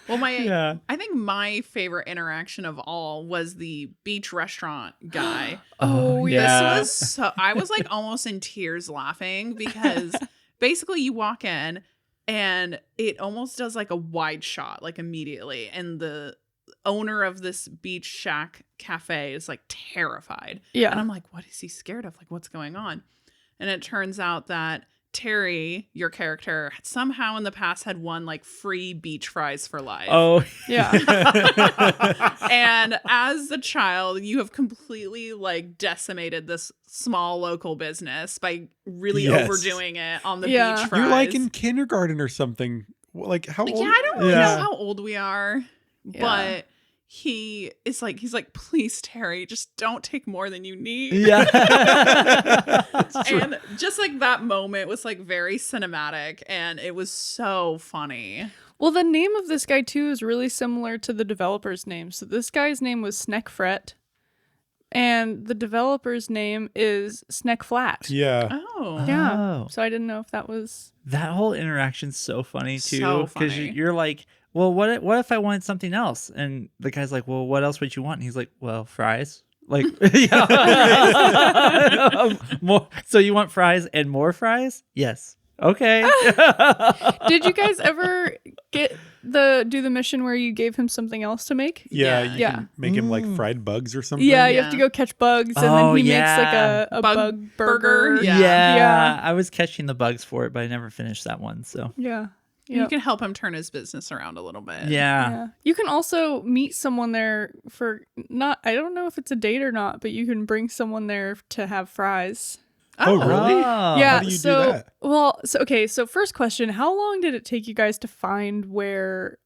[SPEAKER 4] Well, I think my favorite interaction of all was the beach restaurant guy.
[SPEAKER 1] Oh, yeah.
[SPEAKER 4] This was so, I was like almost in tears laughing because basically you walk in and it almost does like a wide shot, like immediately. And the owner of this beach shack cafe is like terrified.
[SPEAKER 1] Yeah.
[SPEAKER 4] And I'm like, what is he scared of? Like, what's going on? And it turns out that Terry, your character, somehow in the past had won like free beach fries for life.
[SPEAKER 3] Oh,
[SPEAKER 1] Yeah.
[SPEAKER 4] And as a child, you have completely like decimated this small local business by really
[SPEAKER 2] Yes.
[SPEAKER 4] overdoing it on the
[SPEAKER 1] Yeah.
[SPEAKER 4] beach fries.
[SPEAKER 2] You're like in kindergarten or something. Like how old?
[SPEAKER 4] Yeah, I don't really
[SPEAKER 3] Yeah.
[SPEAKER 4] know how old we are,
[SPEAKER 1] Yeah.
[SPEAKER 4] but he's like, please, Terry, just don't take more than you need.
[SPEAKER 3] yeah.
[SPEAKER 4] And just like that moment was like very cinematic and it was so funny.
[SPEAKER 1] Well, the name of this guy too is really similar to the developer's name. So this guy's name was Sneckfret, and the developer's name is Sneckflat.
[SPEAKER 2] Yeah.
[SPEAKER 4] Oh.
[SPEAKER 1] Yeah.
[SPEAKER 3] Oh.
[SPEAKER 1] So I didn't know if that was.
[SPEAKER 3] That whole interaction's so funny too.
[SPEAKER 4] So funny.
[SPEAKER 3] You're like, well, what if I wanted something else? And the guy's like, well, what else would you want? And he's like, well, fries. Like, yeah. More. So you want fries and more fries? Yes. Okay.
[SPEAKER 1] Did you guys ever do the mission where you gave him something else to make?
[SPEAKER 2] Yeah.
[SPEAKER 4] Yeah.
[SPEAKER 2] You
[SPEAKER 1] Yeah.
[SPEAKER 2] can make him like fried bugs or something.
[SPEAKER 1] Yeah, you
[SPEAKER 4] Yeah.
[SPEAKER 1] have to go catch bugs, and
[SPEAKER 3] Oh,
[SPEAKER 1] then he
[SPEAKER 3] yeah.
[SPEAKER 1] makes like a
[SPEAKER 4] Bug
[SPEAKER 1] bug
[SPEAKER 4] burger.
[SPEAKER 1] burger.
[SPEAKER 4] Yeah.
[SPEAKER 1] Yeah.
[SPEAKER 3] I was catching the bugs for it, but I never finished that one. So
[SPEAKER 1] Yeah.
[SPEAKER 4] You
[SPEAKER 1] Yep.
[SPEAKER 4] can help him turn his business around a little bit.
[SPEAKER 3] yeah.
[SPEAKER 1] Yeah. You can also meet someone there for I don't know if it's a date or not, but you can bring someone there to have fries.
[SPEAKER 2] Oh, really?
[SPEAKER 1] Yeah.
[SPEAKER 2] How do you do
[SPEAKER 1] so
[SPEAKER 2] that?
[SPEAKER 1] well, so okay, so first question, how long did it take you guys to find where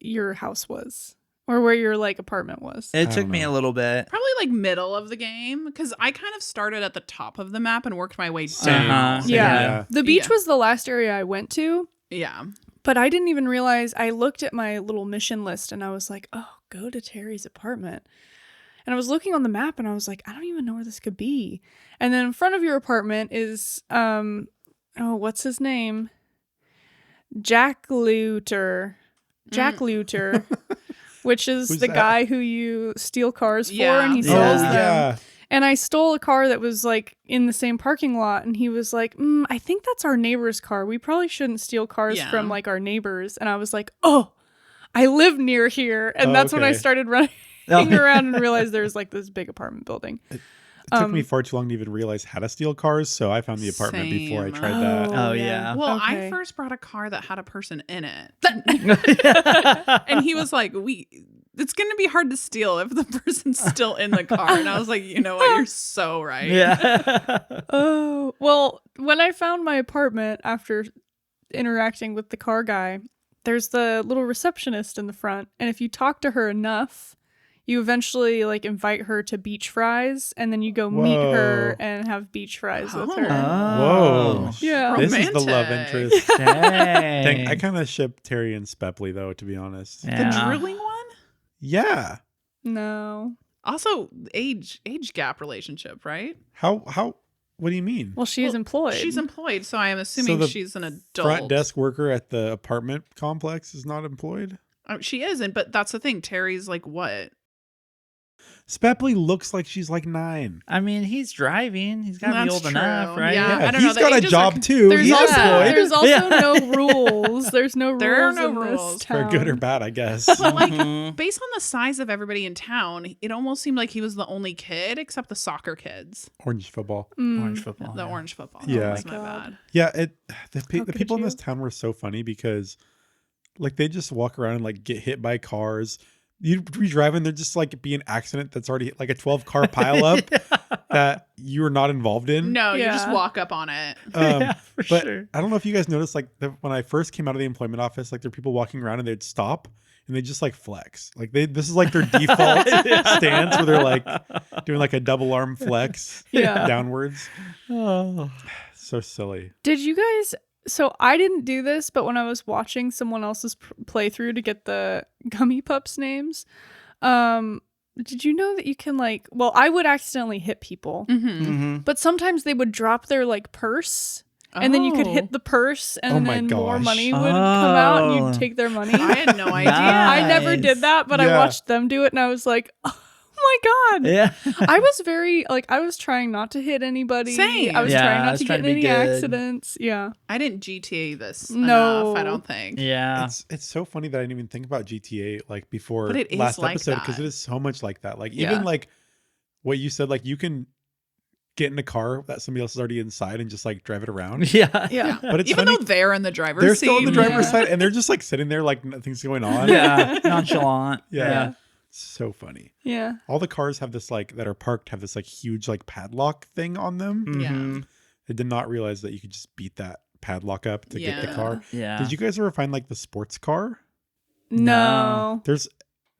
[SPEAKER 1] your house was? Or where your like apartment was?
[SPEAKER 3] It
[SPEAKER 2] I
[SPEAKER 3] took
[SPEAKER 2] don't
[SPEAKER 3] me
[SPEAKER 2] know.
[SPEAKER 3] a little bit.
[SPEAKER 4] Probably like middle of the game because I kind of started at the top of the map and worked my way down.
[SPEAKER 3] Uh-huh.
[SPEAKER 1] Yeah. The beach
[SPEAKER 4] Yeah.
[SPEAKER 1] was the last area I went to.
[SPEAKER 4] Yeah.
[SPEAKER 1] But I didn't even realize, I looked at my little mission list and I was like, oh, go to Terry's apartment. And I was looking on the map and I was like, I don't even know where this could be. And then in front of your apartment is, what's his name? Jack Looter, which is
[SPEAKER 2] Who's
[SPEAKER 1] the
[SPEAKER 2] that?
[SPEAKER 1] guy who you steal cars for
[SPEAKER 4] Yeah.
[SPEAKER 1] and he
[SPEAKER 2] Oh,
[SPEAKER 1] sells them.
[SPEAKER 2] yeah.
[SPEAKER 1] And I stole a car that was like in the same parking lot, and he was like, I think that's our neighbor's car. We probably shouldn't steal cars
[SPEAKER 4] Yeah.
[SPEAKER 1] from like our neighbors. And I was like, oh, I live near here. And
[SPEAKER 2] Oh,
[SPEAKER 1] that's when I
[SPEAKER 2] okay.
[SPEAKER 1] started running
[SPEAKER 3] Oh.
[SPEAKER 1] around and realized there's like this big apartment building.
[SPEAKER 2] It took me far too long to even realize how to steal cars, so I found the apartment before I
[SPEAKER 4] Same.
[SPEAKER 2] tried that.
[SPEAKER 3] Oh, yeah.
[SPEAKER 4] Well,
[SPEAKER 1] Okay.
[SPEAKER 4] I first brought a car that had a person in it. And he was like, it's going to be hard to steal if the person's still in the car. And I was like, you know what? You're so right.
[SPEAKER 3] Yeah.
[SPEAKER 1] Oh, well, when I found my apartment after interacting with the car guy, there's the little receptionist in the front. And if you talk to her enough, you eventually like invite her to beach fries, and then you go meet her
[SPEAKER 2] Whoa.
[SPEAKER 1] and have beach fries with
[SPEAKER 4] Oh.
[SPEAKER 1] her.
[SPEAKER 2] Whoa.
[SPEAKER 1] Yeah.
[SPEAKER 2] This is the love
[SPEAKER 4] Romantic.
[SPEAKER 2] interest.
[SPEAKER 3] Dang.
[SPEAKER 2] Dang, I kind of ship Terry and Spepley, though, to be honest.
[SPEAKER 4] The
[SPEAKER 3] Yeah.
[SPEAKER 4] drilling one?
[SPEAKER 2] Yeah.
[SPEAKER 1] No.
[SPEAKER 4] Also, age gap relationship, right?
[SPEAKER 2] How, what do you mean?
[SPEAKER 1] Well, she is
[SPEAKER 4] Well,
[SPEAKER 1] employed.
[SPEAKER 4] She's employed, so I am assuming
[SPEAKER 2] the
[SPEAKER 4] she's an adult.
[SPEAKER 2] Front desk worker at the apartment complex is not employed?
[SPEAKER 4] She isn't, but that's the thing. Terry's like what?
[SPEAKER 2] Spepley looks like she's like 9.
[SPEAKER 3] I mean, he's driving. He's got to be
[SPEAKER 4] That's
[SPEAKER 3] old
[SPEAKER 4] true.
[SPEAKER 3] enough, right?
[SPEAKER 4] Yeah. I don't
[SPEAKER 2] he's
[SPEAKER 4] know, the
[SPEAKER 2] got a
[SPEAKER 4] ages
[SPEAKER 2] job
[SPEAKER 4] are-
[SPEAKER 2] too.
[SPEAKER 1] There's
[SPEAKER 2] He's
[SPEAKER 1] also,
[SPEAKER 2] employed.
[SPEAKER 1] there's also
[SPEAKER 3] Yeah.
[SPEAKER 1] no rules. There's no rules
[SPEAKER 4] There are no
[SPEAKER 1] in
[SPEAKER 4] rules.
[SPEAKER 1] this
[SPEAKER 2] For
[SPEAKER 1] town.
[SPEAKER 2] good or bad, I guess.
[SPEAKER 4] But like
[SPEAKER 3] Mhm.
[SPEAKER 4] based on the size of everybody in town, it almost seemed like he was the only kid except the soccer kids.
[SPEAKER 2] Orange football.
[SPEAKER 3] Orange football.
[SPEAKER 4] The
[SPEAKER 3] yeah.
[SPEAKER 4] orange football.
[SPEAKER 2] Yeah.
[SPEAKER 4] That's my
[SPEAKER 1] God.
[SPEAKER 4] bad.
[SPEAKER 2] Yeah, the
[SPEAKER 1] could
[SPEAKER 2] people in
[SPEAKER 1] you?
[SPEAKER 2] this town were so funny because like they just walk around and like get hit by cars. You'd be driving, there'd just like be an accident that's already like a 12 car pileup that you were not involved in.
[SPEAKER 4] No, you just
[SPEAKER 1] Yeah.
[SPEAKER 4] walk up on it.
[SPEAKER 3] Yeah, for
[SPEAKER 2] but
[SPEAKER 3] sure.
[SPEAKER 2] I don't know if you guys noticed, like when I first came out of the employment office, like there were people walking around and they'd stop and they just like flex. Like this is like their default stance where they're like doing like a double arm flex
[SPEAKER 1] Yeah.
[SPEAKER 2] downwards.
[SPEAKER 3] Oh.
[SPEAKER 2] So silly.
[SPEAKER 1] Did you guys? So I didn't do this, but when I was watching someone else's playthrough to get the gummy pups names, did you know that you can like? Well, I would accidentally hit people,
[SPEAKER 4] Mm-hmm.
[SPEAKER 3] Mhm.
[SPEAKER 1] but sometimes they would drop their like purse, and then you could hit the purse, and
[SPEAKER 2] Oh my
[SPEAKER 1] then more
[SPEAKER 2] gosh.
[SPEAKER 1] money would come out, and
[SPEAKER 3] Oh.
[SPEAKER 1] you'd take their money.
[SPEAKER 4] I had no idea.
[SPEAKER 1] I never
[SPEAKER 3] Nice.
[SPEAKER 1] did that, but I
[SPEAKER 2] Yeah.
[SPEAKER 1] watched them do it, and I was like, oh my god.
[SPEAKER 3] Yeah.
[SPEAKER 1] I was very like I was trying not to hit anybody.
[SPEAKER 4] Same.
[SPEAKER 1] I was
[SPEAKER 3] Yeah,
[SPEAKER 1] trying
[SPEAKER 3] I
[SPEAKER 1] not
[SPEAKER 3] was
[SPEAKER 1] to
[SPEAKER 3] trying
[SPEAKER 1] get
[SPEAKER 3] to
[SPEAKER 1] in
[SPEAKER 3] be
[SPEAKER 1] any
[SPEAKER 3] good.
[SPEAKER 1] accidents. Yeah.
[SPEAKER 4] I didn't GTA this
[SPEAKER 1] No.
[SPEAKER 4] enough, I don't think.
[SPEAKER 3] Yeah.
[SPEAKER 2] It's so funny that I didn't even think about GTA like before
[SPEAKER 4] But it is
[SPEAKER 2] last
[SPEAKER 4] like
[SPEAKER 2] episode because
[SPEAKER 4] that.
[SPEAKER 2] it is so much like that. Like
[SPEAKER 1] Yeah.
[SPEAKER 2] even like what you said, like you can get in a car that somebody else is already inside and just like drive it around.
[SPEAKER 3] Yeah.
[SPEAKER 1] Yeah.
[SPEAKER 2] But it's
[SPEAKER 4] Even
[SPEAKER 2] funny,
[SPEAKER 4] though they're in the driver's
[SPEAKER 2] they're
[SPEAKER 4] seat.
[SPEAKER 2] still on the driver's
[SPEAKER 1] Yeah.
[SPEAKER 2] side and they're just like sitting there like nothing's going on.
[SPEAKER 3] Yeah. Nonchalant.
[SPEAKER 2] Yeah. So funny.
[SPEAKER 1] Yeah.
[SPEAKER 2] All the cars have this like that are parked have this like huge like padlock thing on them.
[SPEAKER 4] Yeah.
[SPEAKER 3] Mhm.
[SPEAKER 2] I did not realize that you could just beat that padlock up to get the
[SPEAKER 4] Yeah.
[SPEAKER 2] car.
[SPEAKER 3] Yeah.
[SPEAKER 2] Did you guys ever find like the sports car?
[SPEAKER 1] No.
[SPEAKER 2] There's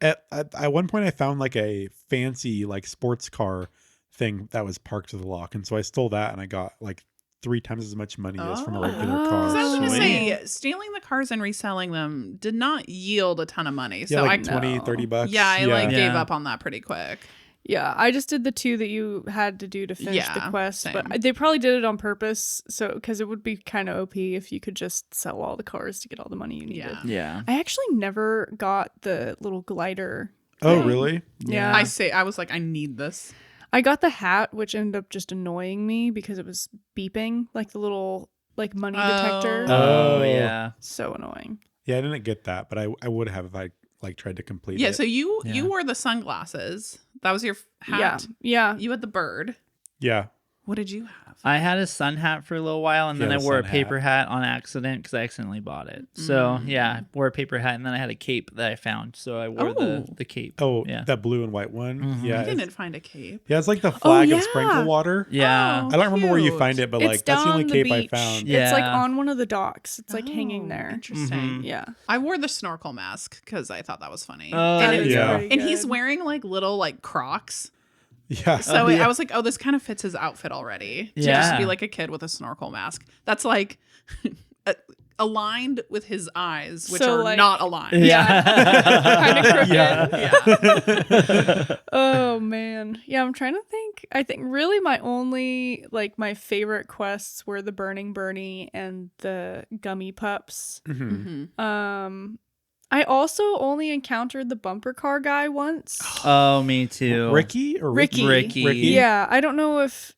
[SPEAKER 2] at one point I found like a fancy like sports car thing that was parked to the lock, and so I stole that and I got like 3 times as much money as from a regular
[SPEAKER 1] Oh.
[SPEAKER 2] car.
[SPEAKER 4] 'Cause I was going to
[SPEAKER 3] Sweet.
[SPEAKER 4] say, stealing the cars and reselling them did not yield a ton of money.
[SPEAKER 2] Yeah,
[SPEAKER 4] So
[SPEAKER 2] like
[SPEAKER 1] I
[SPEAKER 2] 20,
[SPEAKER 1] know.
[SPEAKER 2] 30 bucks.
[SPEAKER 4] I like
[SPEAKER 3] Yeah.
[SPEAKER 4] gave up on that pretty quick.
[SPEAKER 1] Yeah. I just did the 2 that you had to do to finish the
[SPEAKER 4] Yeah,
[SPEAKER 1] quest,
[SPEAKER 4] same.
[SPEAKER 1] but they probably did it on purpose. So, because it would be kind of OP if you could just sell all the cars to get all the money you needed.
[SPEAKER 4] Yeah.
[SPEAKER 3] Yeah.
[SPEAKER 1] I actually never got the little glider.
[SPEAKER 2] Oh,
[SPEAKER 1] thing.
[SPEAKER 2] really?
[SPEAKER 1] Yeah.
[SPEAKER 4] I was like, I need this.
[SPEAKER 1] I got the hat, which ended up just annoying me because it was beeping like the little like money detector.
[SPEAKER 3] Oh,
[SPEAKER 2] Oh.
[SPEAKER 3] yeah.
[SPEAKER 1] So annoying.
[SPEAKER 2] Yeah, I didn't get that, but I would have if I like tried to complete
[SPEAKER 4] Yeah,
[SPEAKER 2] it.
[SPEAKER 4] so you
[SPEAKER 3] Yeah.
[SPEAKER 4] wore the sunglasses. That was your hat.
[SPEAKER 1] Yeah. Yeah.
[SPEAKER 4] You had the bird.
[SPEAKER 2] Yeah.
[SPEAKER 4] What did you have?
[SPEAKER 3] I had a sun hat for a little while, and then
[SPEAKER 2] Yeah,
[SPEAKER 3] I
[SPEAKER 2] the
[SPEAKER 3] wore a
[SPEAKER 2] sun
[SPEAKER 3] paper hat on accident because I accidentally bought it. So yeah, I wore a paper hat, and then I had a cape that I found, so I wore
[SPEAKER 4] Oh.
[SPEAKER 3] the cape.
[SPEAKER 2] Oh,
[SPEAKER 3] yeah,
[SPEAKER 2] that blue and white one.
[SPEAKER 3] Mhm.
[SPEAKER 2] Yeah.
[SPEAKER 4] I
[SPEAKER 2] it's-
[SPEAKER 4] didn't find a cape.
[SPEAKER 2] Yeah, it's like the flag of
[SPEAKER 1] yeah.
[SPEAKER 2] Spranklewater.
[SPEAKER 3] yeah,
[SPEAKER 4] Oh.
[SPEAKER 2] I don't remember where you
[SPEAKER 4] Cute.
[SPEAKER 2] find it, but
[SPEAKER 1] It's
[SPEAKER 2] like that's the
[SPEAKER 1] down
[SPEAKER 2] only
[SPEAKER 1] the
[SPEAKER 2] cape I
[SPEAKER 1] beach.
[SPEAKER 2] found.
[SPEAKER 3] Yeah.
[SPEAKER 1] It's like on one of the docks. It's like hanging
[SPEAKER 4] Oh,
[SPEAKER 1] there.
[SPEAKER 4] Interesting.
[SPEAKER 3] Mhm.
[SPEAKER 1] Yeah.
[SPEAKER 4] I wore the snorkel mask because I thought that was funny.
[SPEAKER 3] Oh,
[SPEAKER 4] and,
[SPEAKER 1] That is
[SPEAKER 2] Yeah.
[SPEAKER 1] pretty
[SPEAKER 4] and he's
[SPEAKER 1] good.
[SPEAKER 4] wearing like little like Crocs.
[SPEAKER 2] Yeah.
[SPEAKER 4] So
[SPEAKER 3] yeah.
[SPEAKER 4] I was like, oh, this kind of fits his outfit already. To just
[SPEAKER 3] Yeah.
[SPEAKER 4] be like a kid with a snorkel mask. That's like aligned with his eyes, which
[SPEAKER 1] So,
[SPEAKER 4] are
[SPEAKER 1] like-
[SPEAKER 4] not aligned.
[SPEAKER 1] Kind of crooked.
[SPEAKER 2] Yeah.
[SPEAKER 1] Oh man. Yeah, I'm trying to think. I think really my only like my favorite quests were the Burning Bernie and the Gummy Pups.
[SPEAKER 2] Mhm.
[SPEAKER 4] Mhm.
[SPEAKER 1] I also only encountered the bumper car guy once.
[SPEAKER 3] Oh, me too.
[SPEAKER 2] Ricky or
[SPEAKER 1] Ricky.
[SPEAKER 3] Ricky.
[SPEAKER 1] Yeah, I don't know if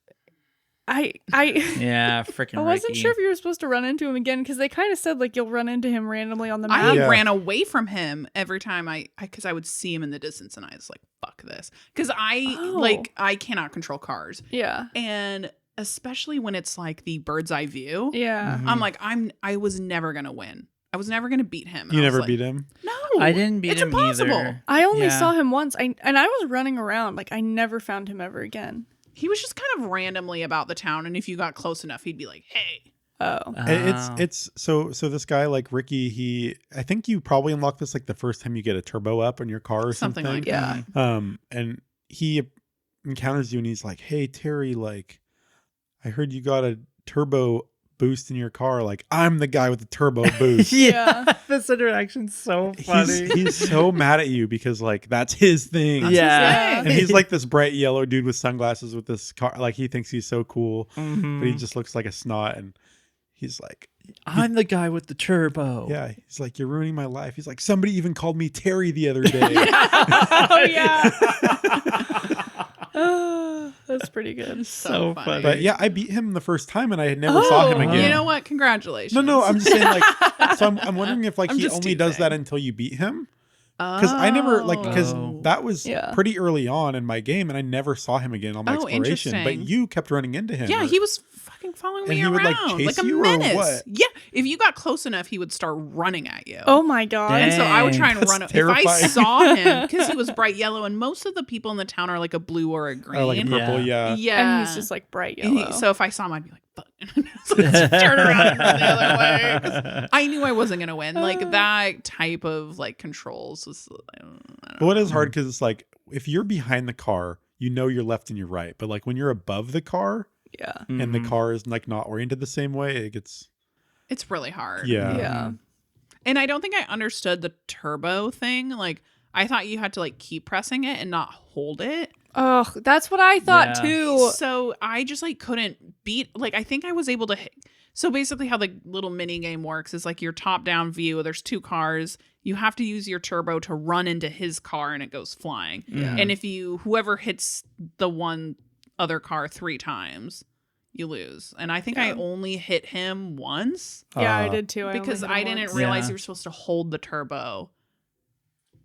[SPEAKER 1] I
[SPEAKER 3] Yeah, freaking.
[SPEAKER 1] I wasn't
[SPEAKER 3] Ricky.
[SPEAKER 1] sure if you were supposed to run into him again because they kind of said like you'll run into him randomly on the
[SPEAKER 4] I
[SPEAKER 1] map.
[SPEAKER 2] Yeah.
[SPEAKER 4] ran away from him every time because I would see him in the distance and I was like, fuck this. Because I cannot control cars.
[SPEAKER 1] Yeah.
[SPEAKER 4] And especially when it's like the bird's eye view,
[SPEAKER 1] Yeah.
[SPEAKER 3] Mhm.
[SPEAKER 4] I'm like, I was never going to win. I was never going to beat him. And
[SPEAKER 2] You
[SPEAKER 4] I was
[SPEAKER 2] never
[SPEAKER 4] like,
[SPEAKER 2] beat him?
[SPEAKER 4] No.
[SPEAKER 3] I didn't beat
[SPEAKER 4] It's
[SPEAKER 3] him
[SPEAKER 4] impossible.
[SPEAKER 3] either.
[SPEAKER 1] I only
[SPEAKER 3] Yeah.
[SPEAKER 1] saw him once. And I was running around. Like I never found him ever again.
[SPEAKER 4] He was just kind of randomly about the town. And if you got close enough, he'd be like, hey.
[SPEAKER 1] Oh.
[SPEAKER 3] Oh.
[SPEAKER 2] It's so this guy like Ricky, I think you probably unlock this like the first time you get a turbo up on your car or
[SPEAKER 4] Something
[SPEAKER 2] something.
[SPEAKER 4] like
[SPEAKER 1] Yeah.
[SPEAKER 2] And he encounters you and he's like, "Hey Terry, like I heard you got a turbo boost in your car. Like I'm the guy with the turbo boost."
[SPEAKER 3] yeah, this interaction's so funny.
[SPEAKER 2] He's so mad at you because like that's his thing.
[SPEAKER 4] That's his
[SPEAKER 3] yeah,
[SPEAKER 4] thing.
[SPEAKER 2] And he's like this bright yellow dude with sunglasses with this car. Like he thinks he's so cool,
[SPEAKER 3] Mhm.
[SPEAKER 2] but he just looks like a snot. And He's like,
[SPEAKER 3] I'm the guy with the turbo.
[SPEAKER 2] yeah, he's like, you're ruining my life. He's like, somebody even called me Terry the other day.
[SPEAKER 1] Oh yeah. That's pretty good.
[SPEAKER 3] So funny.
[SPEAKER 2] But yeah, I beat him the first time and I had never saw him again.
[SPEAKER 4] You know what? Congratulations.
[SPEAKER 2] No, I'm just saying like, so I'm wondering if like
[SPEAKER 4] I'm
[SPEAKER 2] he
[SPEAKER 4] just
[SPEAKER 2] only does
[SPEAKER 4] teasing.
[SPEAKER 2] that until you beat him. Because I never because
[SPEAKER 3] Oh.
[SPEAKER 2] that was
[SPEAKER 1] Yeah.
[SPEAKER 2] pretty early on in my game and I never saw him again on my
[SPEAKER 4] Oh,
[SPEAKER 2] exploration. But
[SPEAKER 4] interesting.
[SPEAKER 2] you kept running into him.
[SPEAKER 4] Yeah,
[SPEAKER 2] or-
[SPEAKER 4] he was fucking following
[SPEAKER 2] And
[SPEAKER 4] me
[SPEAKER 2] he
[SPEAKER 4] around
[SPEAKER 2] would, like, chase
[SPEAKER 4] a
[SPEAKER 2] you or
[SPEAKER 4] menace.
[SPEAKER 2] what?
[SPEAKER 4] Yeah, if you got close enough, he would start running at you.
[SPEAKER 1] Oh my god.
[SPEAKER 3] Dang.
[SPEAKER 4] And so I would try and
[SPEAKER 2] That's
[SPEAKER 4] run. If I
[SPEAKER 2] terrifying.
[SPEAKER 4] saw him, because he was bright yellow, and most of the people in the town are like a blue or a green.
[SPEAKER 2] or like a purple, yeah.
[SPEAKER 4] yeah,
[SPEAKER 1] And he's just like bright
[SPEAKER 4] And
[SPEAKER 1] yellow.
[SPEAKER 4] so if I saw him, I'd be like, "Fuck!" So let's turn around and run the other way. 'Cause I knew I wasn't gonna win. Like that type of like controls was. I don't
[SPEAKER 2] But what is
[SPEAKER 4] know.
[SPEAKER 2] hard because it's like if you're behind the car, you know you're left and you're right. But like when you're above the car
[SPEAKER 1] yeah.
[SPEAKER 2] and the car is like not oriented the same way, it gets
[SPEAKER 4] It's really hard.
[SPEAKER 2] yeah.
[SPEAKER 1] Yeah.
[SPEAKER 4] And I don't think I understood the turbo thing. Like I thought you had to like keep pressing it and not hold it.
[SPEAKER 1] Oh, that's what I thought
[SPEAKER 3] Yeah.
[SPEAKER 1] too.
[SPEAKER 4] So I just like couldn't beat. Like I think I was able to hit. So basically how the little mini game works is like your top down view. There's two cars. You have to use your turbo to run into his car and it goes flying.
[SPEAKER 1] Yeah.
[SPEAKER 4] And if whoever hits the one other car 3 times, you lose. And I think I
[SPEAKER 1] Yeah.
[SPEAKER 4] only hit him once
[SPEAKER 1] Yeah, I did too.
[SPEAKER 4] because I didn't
[SPEAKER 1] realize.
[SPEAKER 4] realize
[SPEAKER 3] Yeah.
[SPEAKER 4] you were supposed to hold the turbo.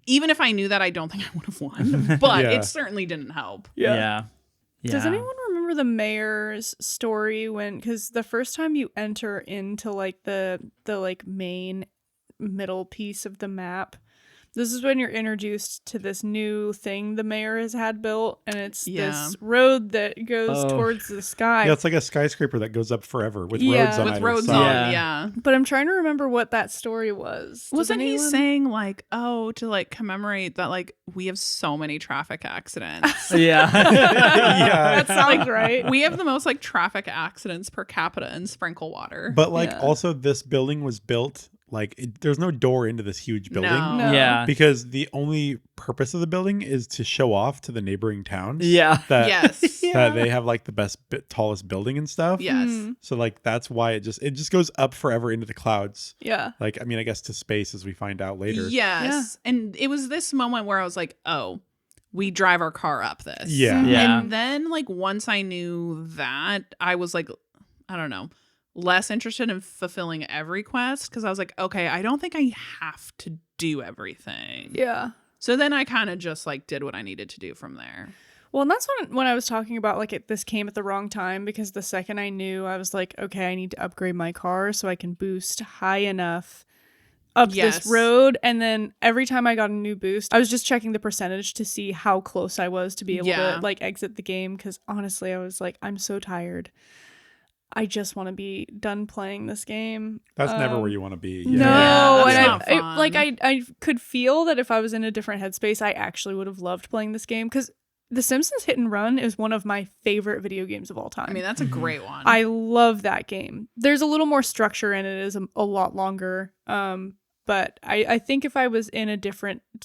[SPEAKER 4] Even if I knew that, I don't think I would have won. But
[SPEAKER 2] Yeah.
[SPEAKER 4] it certainly didn't help.
[SPEAKER 3] Yeah.
[SPEAKER 1] Does anyone remember the mayor's story when? Because the first time you enter into like the like main middle piece of the map, this is when you're introduced to this new thing the mayor has had built, and it's
[SPEAKER 4] Yeah.
[SPEAKER 1] this road that goes
[SPEAKER 3] Oh.
[SPEAKER 1] towards the sky.
[SPEAKER 2] Yeah, it's like a skyscraper that goes up forever with
[SPEAKER 1] Yeah.
[SPEAKER 2] roads on
[SPEAKER 4] With
[SPEAKER 2] either
[SPEAKER 4] roads
[SPEAKER 2] side.
[SPEAKER 4] on,
[SPEAKER 3] Yeah.
[SPEAKER 4] yeah.
[SPEAKER 1] But I'm trying to remember what that story was. Does
[SPEAKER 4] Wasn't he
[SPEAKER 1] anyone-
[SPEAKER 4] saying like, oh, to like commemorate that like we have so many traffic accidents.
[SPEAKER 3] Yeah.
[SPEAKER 2] Yeah.
[SPEAKER 1] That sounds right.
[SPEAKER 4] We have the most like traffic accidents per capita in Spranklewater.
[SPEAKER 2] But like
[SPEAKER 1] Yeah.
[SPEAKER 2] also this building was built like there's no door into this huge building.
[SPEAKER 4] No.
[SPEAKER 3] Yeah.
[SPEAKER 2] Because the only purpose of the building is to show off to the neighboring towns
[SPEAKER 3] Yeah.
[SPEAKER 2] that,
[SPEAKER 4] Yes.
[SPEAKER 2] that they have like the best tallest building and stuff.
[SPEAKER 4] Yes.
[SPEAKER 1] Mm,
[SPEAKER 2] So like that's why it just goes up forever into the clouds.
[SPEAKER 1] yeah.
[SPEAKER 2] Like I mean I guess to space as we find out later.
[SPEAKER 4] Yes. And it was this moment where I was like, oh, we drive our car up this.
[SPEAKER 2] Yeah.
[SPEAKER 3] Yeah.
[SPEAKER 4] And then like once I knew that, I was like, I don't know, less interested in fulfilling every quest because I was like, okay, I don't think I have to do everything.
[SPEAKER 1] Yeah.
[SPEAKER 4] So then I kind of just like did what I needed to do from there.
[SPEAKER 1] Well, and that's when I was talking about like this came at the wrong time because the second I knew, I was like, okay, I need to upgrade my car so I can boost high enough up
[SPEAKER 4] Yes.
[SPEAKER 1] this road. And then every time I got a new boost, I was just checking the percentage to see how close I was to be able
[SPEAKER 4] Yeah.
[SPEAKER 1] to like exit the game. Because honestly, I was like, I'm so tired. I just want to be done playing this game.
[SPEAKER 2] That's never where you want to be.
[SPEAKER 1] No,
[SPEAKER 4] Yeah, that's
[SPEAKER 1] and
[SPEAKER 4] not fun.
[SPEAKER 1] I could feel that if I was in a different headspace, I actually would have loved playing this game because The Simpsons Hit and Run is one of my favorite video games of all time.
[SPEAKER 4] I mean, that's a great one.
[SPEAKER 1] I love that game. There's a little more structure and it is a lot longer. But I think if I was in if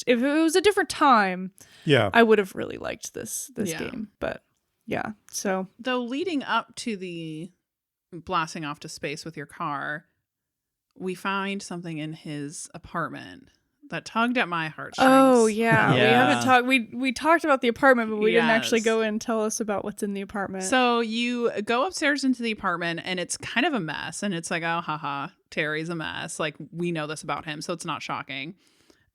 [SPEAKER 1] it was a different time,
[SPEAKER 2] Yeah.
[SPEAKER 1] I would have really liked this
[SPEAKER 4] Yeah.
[SPEAKER 1] game. But yeah, so
[SPEAKER 4] Though leading up to the blasting off to space with your car, we find something in his apartment that tugged at my heartstrings.
[SPEAKER 1] oh yeah, we
[SPEAKER 3] Yeah.
[SPEAKER 1] haven't talked. We talked about the apartment, but we didn't actually
[SPEAKER 4] Yes.
[SPEAKER 1] go and tell us about what's in the apartment.
[SPEAKER 4] So you go upstairs into the apartment and it's kind of a mess. And it's like, oh, haha, Terry's a mess. Like, we know this about him, so it's not shocking.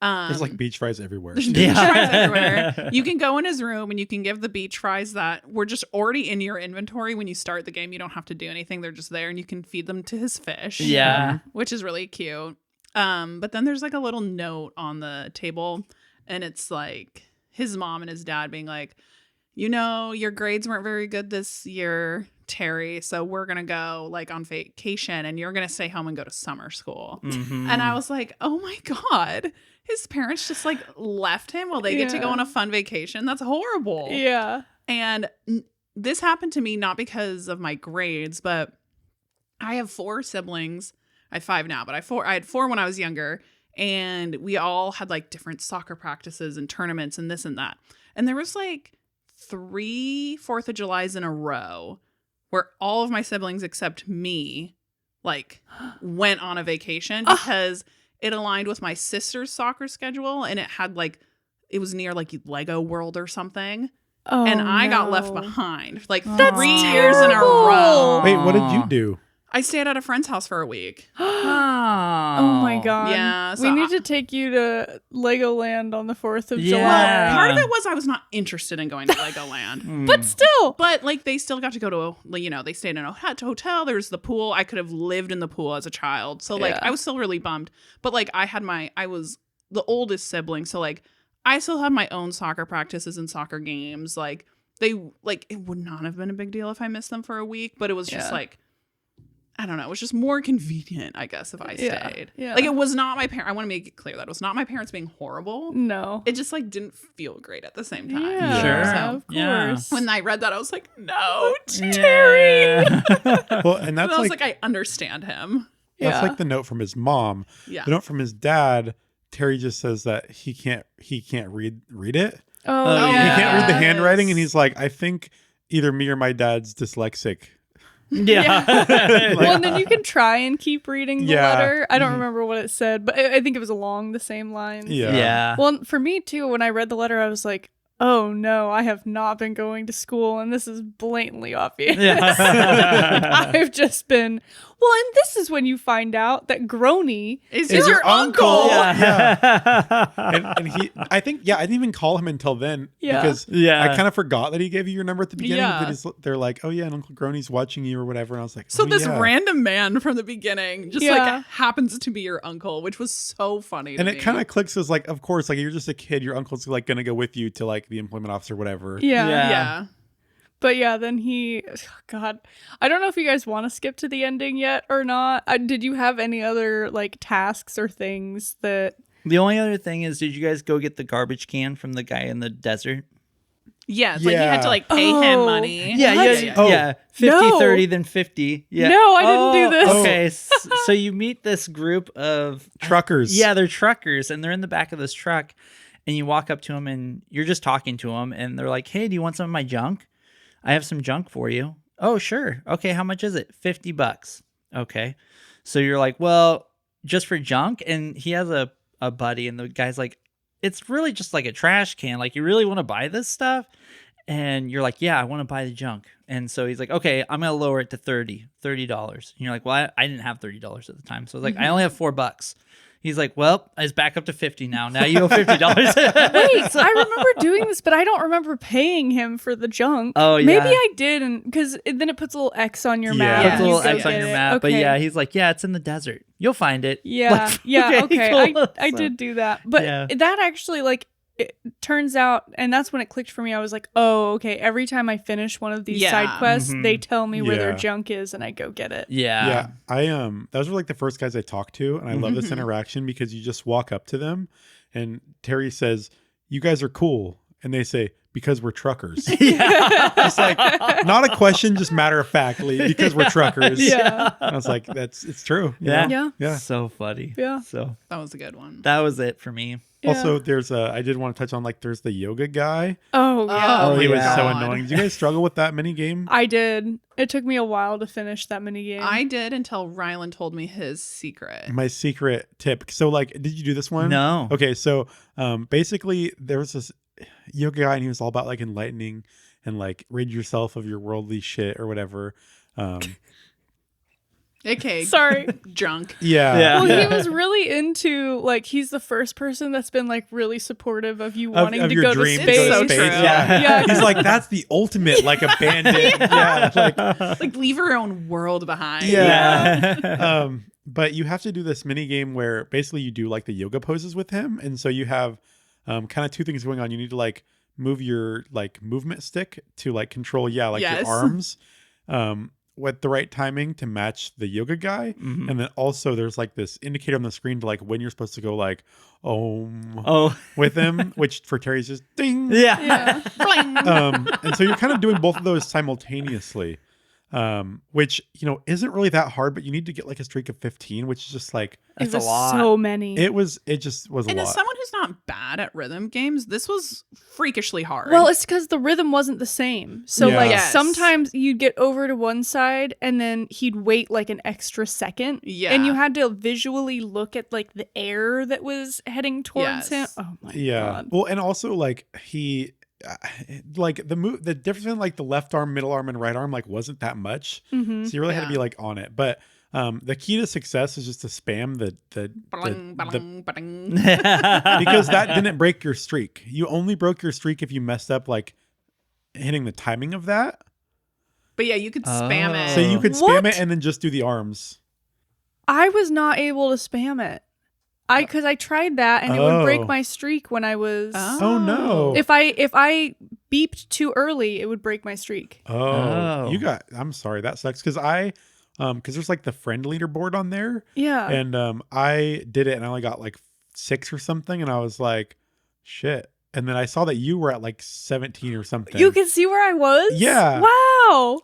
[SPEAKER 2] There's like beach fries everywhere.
[SPEAKER 4] There's beach fries everywhere. You can go in his room and you can give the beach fries that were just already in your inventory when you start the game. You don't have to do anything. They're just there and you can feed them to his fish.
[SPEAKER 3] Yeah.
[SPEAKER 4] Which is really cute. But then there's like a little note on the table and it's like his mom and his dad being like, you know, your grades weren't very good this year, Terry. So we're going to go like on vacation and you're going to stay home and go to summer school.
[SPEAKER 3] Mhm.
[SPEAKER 4] And I was like, oh my God, his parents just like left him while they get to go
[SPEAKER 1] Yeah.
[SPEAKER 4] on a fun vacation. That's horrible.
[SPEAKER 1] yeah,
[SPEAKER 4] And this happened to me not because of my grades, but I have 4 siblings. I have 5 now, but I had 4 when I was younger. And we all had like different soccer practices and tournaments and this and that. And there was like 3 4th of Julys in a row where all of my siblings except me like went on a vacation because it aligned with my sister's soccer schedule, and it had like it was near like Lego World or something.
[SPEAKER 1] Oh,
[SPEAKER 4] And I got
[SPEAKER 1] no.
[SPEAKER 4] left behind like
[SPEAKER 1] That's
[SPEAKER 4] 3 years in a row.
[SPEAKER 1] terrible.
[SPEAKER 2] Wait, what did you do?
[SPEAKER 4] I stayed at a friend's house for a week.
[SPEAKER 1] Oh my god.
[SPEAKER 4] Yeah,
[SPEAKER 1] we
[SPEAKER 4] so
[SPEAKER 1] need to take you to Legoland on the 4th of
[SPEAKER 3] Yeah.
[SPEAKER 1] July.
[SPEAKER 4] Part of it was I was not interested in going to Legoland.
[SPEAKER 1] But still.
[SPEAKER 4] But like they still got to go to they stayed in a hotel. There's the pool. I could have lived in the pool as a child. So like
[SPEAKER 1] Yeah.
[SPEAKER 4] I was still really bummed. But like I was the oldest sibling. So like I still had my own soccer practices and soccer games. Like it would not have been a big deal if I missed them for a week. But it was just
[SPEAKER 1] Yeah.
[SPEAKER 4] like, I don't know. It was just more convenient, I guess, if I
[SPEAKER 1] Yeah,
[SPEAKER 4] stayed.
[SPEAKER 1] yeah.
[SPEAKER 4] Like it was not my parents. I want to make it clear that it was not my parents being horrible.
[SPEAKER 1] No.
[SPEAKER 4] It just like didn't feel great at the same time.
[SPEAKER 1] Yeah,
[SPEAKER 3] Sure.
[SPEAKER 1] of
[SPEAKER 3] Yeah.
[SPEAKER 1] course.
[SPEAKER 4] When I read that, I was like, no,
[SPEAKER 1] Terry.
[SPEAKER 2] Well, and
[SPEAKER 4] And
[SPEAKER 2] that's
[SPEAKER 4] I was
[SPEAKER 2] like,
[SPEAKER 4] like, I understand him.
[SPEAKER 2] that's
[SPEAKER 1] Yeah.
[SPEAKER 2] like the note from his mom.
[SPEAKER 4] Yeah.
[SPEAKER 2] The note from his dad, Terry just says that he can't read it.
[SPEAKER 1] Oh,
[SPEAKER 3] He
[SPEAKER 2] He
[SPEAKER 1] yeah.
[SPEAKER 2] can't read the
[SPEAKER 4] Yes.
[SPEAKER 2] handwriting, and he's like, I think either me or my dad's dyslexic.
[SPEAKER 3] Yeah.
[SPEAKER 1] Well, and then you can try and keep reading the
[SPEAKER 2] Yeah.
[SPEAKER 1] letter. I don't
[SPEAKER 2] Mhm.
[SPEAKER 1] remember what it said, but I think it was along the same lines.
[SPEAKER 2] Yeah.
[SPEAKER 3] Yeah.
[SPEAKER 1] Well, for me too, when I read the letter, I was like, oh no, I have not been going to school, and this is blatantly obvious.
[SPEAKER 3] Yeah.
[SPEAKER 1] I've just been. Well, and this is when you find out that Grony
[SPEAKER 4] Is
[SPEAKER 2] Is
[SPEAKER 4] your
[SPEAKER 2] your uncle?
[SPEAKER 4] uncle?
[SPEAKER 2] Yeah. And he, I think, I didn't even call him until then.
[SPEAKER 1] Yeah.
[SPEAKER 2] Because
[SPEAKER 3] Yeah.
[SPEAKER 2] I kind of forgot that he gave you your number at the beginning.
[SPEAKER 4] Yeah.
[SPEAKER 2] But they're like, oh yeah, and Uncle Grony's watching you or whatever. And I was like,
[SPEAKER 4] So
[SPEAKER 2] oh,
[SPEAKER 4] this
[SPEAKER 2] yeah.
[SPEAKER 4] random man from the beginning just
[SPEAKER 1] Yeah.
[SPEAKER 4] like happens to be your uncle, which was so funny.
[SPEAKER 2] And
[SPEAKER 4] to
[SPEAKER 2] it
[SPEAKER 4] me.
[SPEAKER 2] kind of clicks as like, of course, like you're just a kid. Your uncle's like gonna go with you to like the employment office or whatever.
[SPEAKER 1] Yeah.
[SPEAKER 3] Yeah.
[SPEAKER 4] yeah.
[SPEAKER 1] But yeah, then he. God, I don't know if you guys want to skip to the ending yet or not. Did you have any other like tasks or things that?
[SPEAKER 3] The only other thing is, did you guys go get the garbage can from the guy in the desert?
[SPEAKER 4] Yeah, it's like you had to
[SPEAKER 2] Yeah.
[SPEAKER 4] like pay him
[SPEAKER 1] Oh.
[SPEAKER 4] money.
[SPEAKER 3] Yeah,
[SPEAKER 1] What?
[SPEAKER 3] yeah,
[SPEAKER 2] Oh.
[SPEAKER 3] yeah. 50,
[SPEAKER 1] No.
[SPEAKER 3] 30, then 50. Yeah.
[SPEAKER 1] No, I didn't do this.
[SPEAKER 3] Okay, so you meet this group of
[SPEAKER 2] Truckers.
[SPEAKER 3] Yeah, they're truckers, and they're in the back of this truck, and you walk up to them, and you're just talking to them, and they're like, "Hey, do you want some of my junk? I have some junk for you." Oh, sure. Okay, how much is it? $50. Okay, so you're like, well, just for junk, and he has a buddy, and the guy's like, it's really just like a trash can. Like, you really want to buy this stuff? And you're like, yeah, I want to buy the junk. And so he's like, okay, I'm going to lower it to $30. And you're like, well, I didn't have $30 at the time. So I was like, I only have $4. He's like, well, it's back up to 50 now. Now you owe $50.
[SPEAKER 1] Wait, I remember doing this, but I don't remember paying him for the junk.
[SPEAKER 3] Oh, yeah.
[SPEAKER 1] Maybe I did, and because then it puts a little X on your
[SPEAKER 2] Yeah.
[SPEAKER 1] map.
[SPEAKER 3] Puts
[SPEAKER 1] and
[SPEAKER 3] a
[SPEAKER 1] you
[SPEAKER 3] little
[SPEAKER 1] go
[SPEAKER 3] X on
[SPEAKER 1] get
[SPEAKER 3] your
[SPEAKER 1] it.
[SPEAKER 3] map. But
[SPEAKER 1] Okay.
[SPEAKER 3] yeah, he's like, yeah, it's in the desert. You'll find it.
[SPEAKER 1] Yeah,
[SPEAKER 3] Like,
[SPEAKER 1] yeah, okay.
[SPEAKER 3] cool.
[SPEAKER 1] I
[SPEAKER 3] So-
[SPEAKER 1] did do that, but
[SPEAKER 3] Yeah.
[SPEAKER 1] that actually like it turns out, and that's when it clicked for me. I was like, oh, okay. Every time I finish one of these
[SPEAKER 4] Yeah.
[SPEAKER 1] side quests,
[SPEAKER 3] Mhm.
[SPEAKER 1] they tell me where their
[SPEAKER 2] Yeah.
[SPEAKER 1] junk is, and I go get it.
[SPEAKER 3] Yeah.
[SPEAKER 2] Yeah, I those were like the first guys I talked to, and I love this
[SPEAKER 4] Mhm.
[SPEAKER 2] interaction because you just walk up to them, and Terry says, "You guys are cool," and they say, "Because we're truckers." It's like not a question, just matter of factly, because we're truckers.
[SPEAKER 1] Yeah.
[SPEAKER 2] And I was like, it's true. you
[SPEAKER 3] Yeah.
[SPEAKER 2] know?
[SPEAKER 1] Yeah.
[SPEAKER 2] Yeah.
[SPEAKER 3] So funny.
[SPEAKER 1] Yeah.
[SPEAKER 3] So
[SPEAKER 4] That was a good one.
[SPEAKER 3] that was it for me.
[SPEAKER 2] Also, there's I did want to touch on like there's the yoga guy.
[SPEAKER 1] Oh yeah.
[SPEAKER 2] Oh, he was
[SPEAKER 3] yeah.
[SPEAKER 2] so
[SPEAKER 4] God.
[SPEAKER 2] annoying. Did you guys struggle with that mini game?
[SPEAKER 1] I did. It took me a while to finish that mini game.
[SPEAKER 4] I did until Rylan told me his secret.
[SPEAKER 2] My secret tip. So like, did you do this one?
[SPEAKER 3] No.
[SPEAKER 2] Okay, so basically there was this yoga guy and he was all about like enlightening and like rid yourself of your worldly shit or whatever.
[SPEAKER 4] Okay,
[SPEAKER 1] Sorry.
[SPEAKER 4] junk.
[SPEAKER 2] Yeah.
[SPEAKER 3] Yeah.
[SPEAKER 1] Well,
[SPEAKER 2] yeah.
[SPEAKER 1] he was really into like he's the first person that's been like really supportive of you
[SPEAKER 2] Of-
[SPEAKER 1] wanting
[SPEAKER 2] of
[SPEAKER 1] to
[SPEAKER 2] your
[SPEAKER 1] go
[SPEAKER 2] dream
[SPEAKER 1] to
[SPEAKER 2] to
[SPEAKER 1] space.
[SPEAKER 2] go
[SPEAKER 4] to space.
[SPEAKER 3] Yeah.
[SPEAKER 1] Yeah.
[SPEAKER 2] He's like, that's the ultimate like abandoned. Yeah. Like
[SPEAKER 4] Like leave your own world behind.
[SPEAKER 2] Yeah. But you have to do this mini game where basically you do like the yoga poses with him. And so you have kind of two things going on. You need to like move your like movement stick to like control, like
[SPEAKER 4] Yes.
[SPEAKER 2] your arms with the right timing to match the yoga guy.
[SPEAKER 3] Mhm.
[SPEAKER 2] And then also there's like this indicator on the screen to like when you're supposed to go like
[SPEAKER 3] Oh.
[SPEAKER 2] with him, which for Terry's just ding.
[SPEAKER 3] Yeah.
[SPEAKER 1] Yeah.
[SPEAKER 4] Bling.
[SPEAKER 2] And so you're kind of doing both of those simultaneously. which, you know, isn't really that hard, but you need to get like a streak of 15, which is just like,
[SPEAKER 3] That's
[SPEAKER 1] it
[SPEAKER 3] a
[SPEAKER 1] was
[SPEAKER 3] lot.
[SPEAKER 1] so many.
[SPEAKER 2] it just was a
[SPEAKER 4] And
[SPEAKER 2] lot.
[SPEAKER 4] as someone who's not bad at rhythm games, this was freakishly hard.
[SPEAKER 1] Well, it's because the rhythm wasn't the same. So
[SPEAKER 2] Yeah.
[SPEAKER 1] like
[SPEAKER 4] Yes.
[SPEAKER 1] sometimes you'd get over to one side and then he'd wait like an extra second.
[SPEAKER 4] Yeah.
[SPEAKER 1] And you had to visually look at like the air that was heading towards him.
[SPEAKER 4] Yes.
[SPEAKER 1] Oh my
[SPEAKER 2] Yeah.
[SPEAKER 1] god.
[SPEAKER 2] Well, and also like like the difference in like the left arm, middle arm, and right arm like wasn't that much.
[SPEAKER 1] Mm-hmm.
[SPEAKER 2] So you really had to be
[SPEAKER 4] Yeah.
[SPEAKER 2] like on it. But the key to success is just to spam
[SPEAKER 4] Ba-ding, ba-ding, ba-ding.
[SPEAKER 2] because that didn't break your streak. You only broke your streak if you messed up like hitting the timing of that.
[SPEAKER 4] But yeah, you could spam
[SPEAKER 3] Oh.
[SPEAKER 4] it.
[SPEAKER 2] So you could spam
[SPEAKER 1] What?
[SPEAKER 2] it and then just do the arms.
[SPEAKER 1] I was not able to spam it. Because I tried that and it would break
[SPEAKER 2] Oh.
[SPEAKER 1] my streak when I was.
[SPEAKER 2] Oh, no.
[SPEAKER 1] If I beeped too early, it would break my streak.
[SPEAKER 2] Oh,
[SPEAKER 3] Oh.
[SPEAKER 2] I'm sorry. That sucks. Cause cause there's like the friend leaderboard on there.
[SPEAKER 1] Yeah.
[SPEAKER 2] And I did it and I only got like 6 or something. And I was like, shit. And then I saw that you were at like 17 or something.
[SPEAKER 1] you can see where I was?
[SPEAKER 2] Yeah.
[SPEAKER 1] Wow.